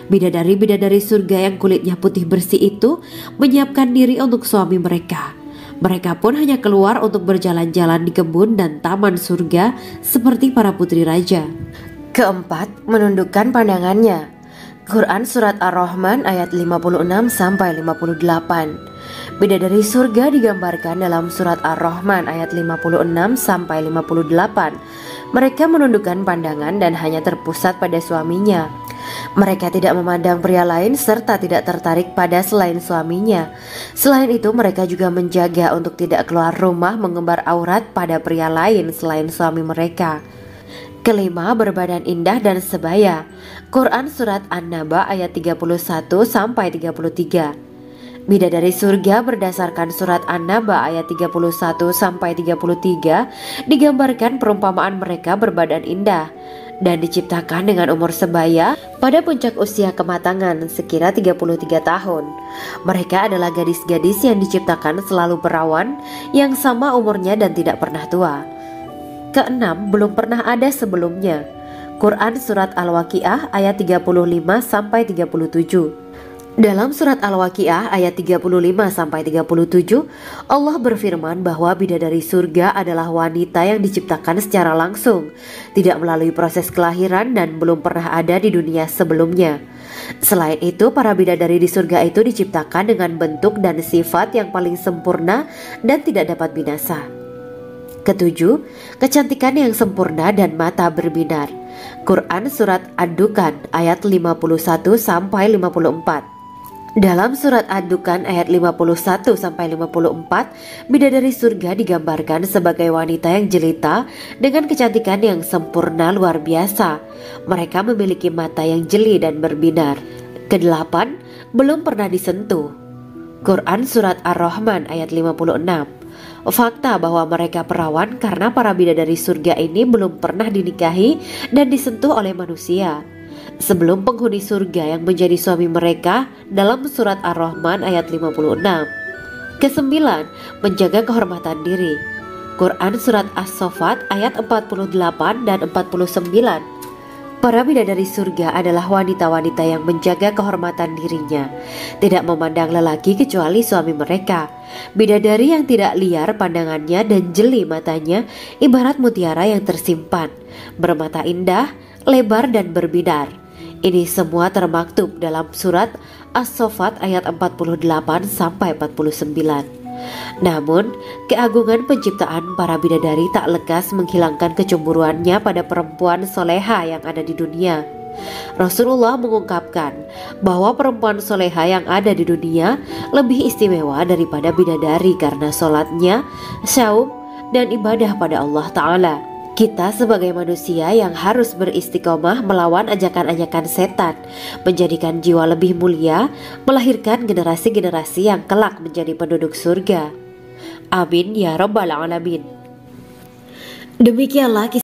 Bidadari-bidadari surga yang kulitnya putih bersih itu menyiapkan diri untuk suami mereka. Mereka pun hanya keluar untuk berjalan-jalan di kebun dan taman surga seperti para putri raja. Keempat, menundukkan pandangannya. Quran Surat Ar-Rahman ayat 56-58. Bidadari surga digambarkan dalam Surat Ar-Rahman ayat 56-58. Mereka menundukkan pandangan dan hanya terpusat pada suaminya. Mereka tidak memandang pria lain serta tidak tertarik pada selain suaminya. Selain itu, mereka juga menjaga untuk tidak keluar rumah mengembar aurat pada pria lain selain suami mereka. Kelima, berbadan indah dan sebaya. Quran Surat An-Naba ayat 31-33. Bidadari surga berdasarkan Surat An-Naba ayat 31-33 digambarkan perumpamaan mereka berbadan indah dan diciptakan dengan umur sebaya pada puncak usia kematangan sekira 33 tahun. Mereka adalah gadis-gadis yang diciptakan selalu perawan, yang sama umurnya dan tidak pernah tua. Keenam, belum pernah ada sebelumnya. Quran Surat Al-Waqiah ayat 35-37. Dalam Surat Al-Waqiah ayat 35-37, Allah berfirman bahwa bidadari surga adalah wanita yang diciptakan secara langsung, tidak melalui proses kelahiran dan belum pernah ada di dunia sebelumnya. Selain itu, para bidadari di surga itu diciptakan dengan bentuk dan sifat yang paling sempurna dan tidak dapat binasa. Ketujuh, kecantikan yang sempurna dan mata berbinar. Quran Surat Ad-Dukhan ayat 51-54. Dalam surat Ad-Dukhan ayat 51-54, bidadari surga digambarkan sebagai wanita yang jelita dengan kecantikan yang sempurna luar biasa. Mereka memiliki mata yang jeli dan berbinar. Kedelapan, belum pernah disentuh. Quran Surat Ar-Rahman ayat 56. Fakta bahwa mereka perawan karena para bidadari surga ini belum pernah dinikahi dan disentuh oleh manusia. Sebelum penghuni surga yang menjadi suami mereka dalam surat Ar-Rahman ayat 56. Kesembilan, menjaga kehormatan diri. Quran Surat As-Saffat ayat 48 dan 49. Para bidadari surga adalah wanita-wanita yang menjaga kehormatan dirinya, tidak memandang lelaki kecuali suami mereka. Bidadari yang tidak liar pandangannya dan jeli matanya ibarat mutiara yang tersimpan, bermata indah, lebar dan berbinar. Ini semua termaktub dalam surat As-Saffat ayat 48-49. Namun, keagungan penciptaan para bidadari tak lekas menghilangkan kecemburuannya pada perempuan soleha yang ada di dunia. Rasulullah mengungkapkan bahwa perempuan soleha yang ada di dunia lebih istimewa daripada bidadari karena sholatnya, syaum, dan ibadah pada Allah Ta'ala. Kita sebagai manusia yang harus beristiqomah melawan ajakan-ajakan setan, menjadikan jiwa lebih mulia, melahirkan generasi-generasi yang kelak menjadi penduduk surga. Amin ya rabbal alamin. Demikianlah kisah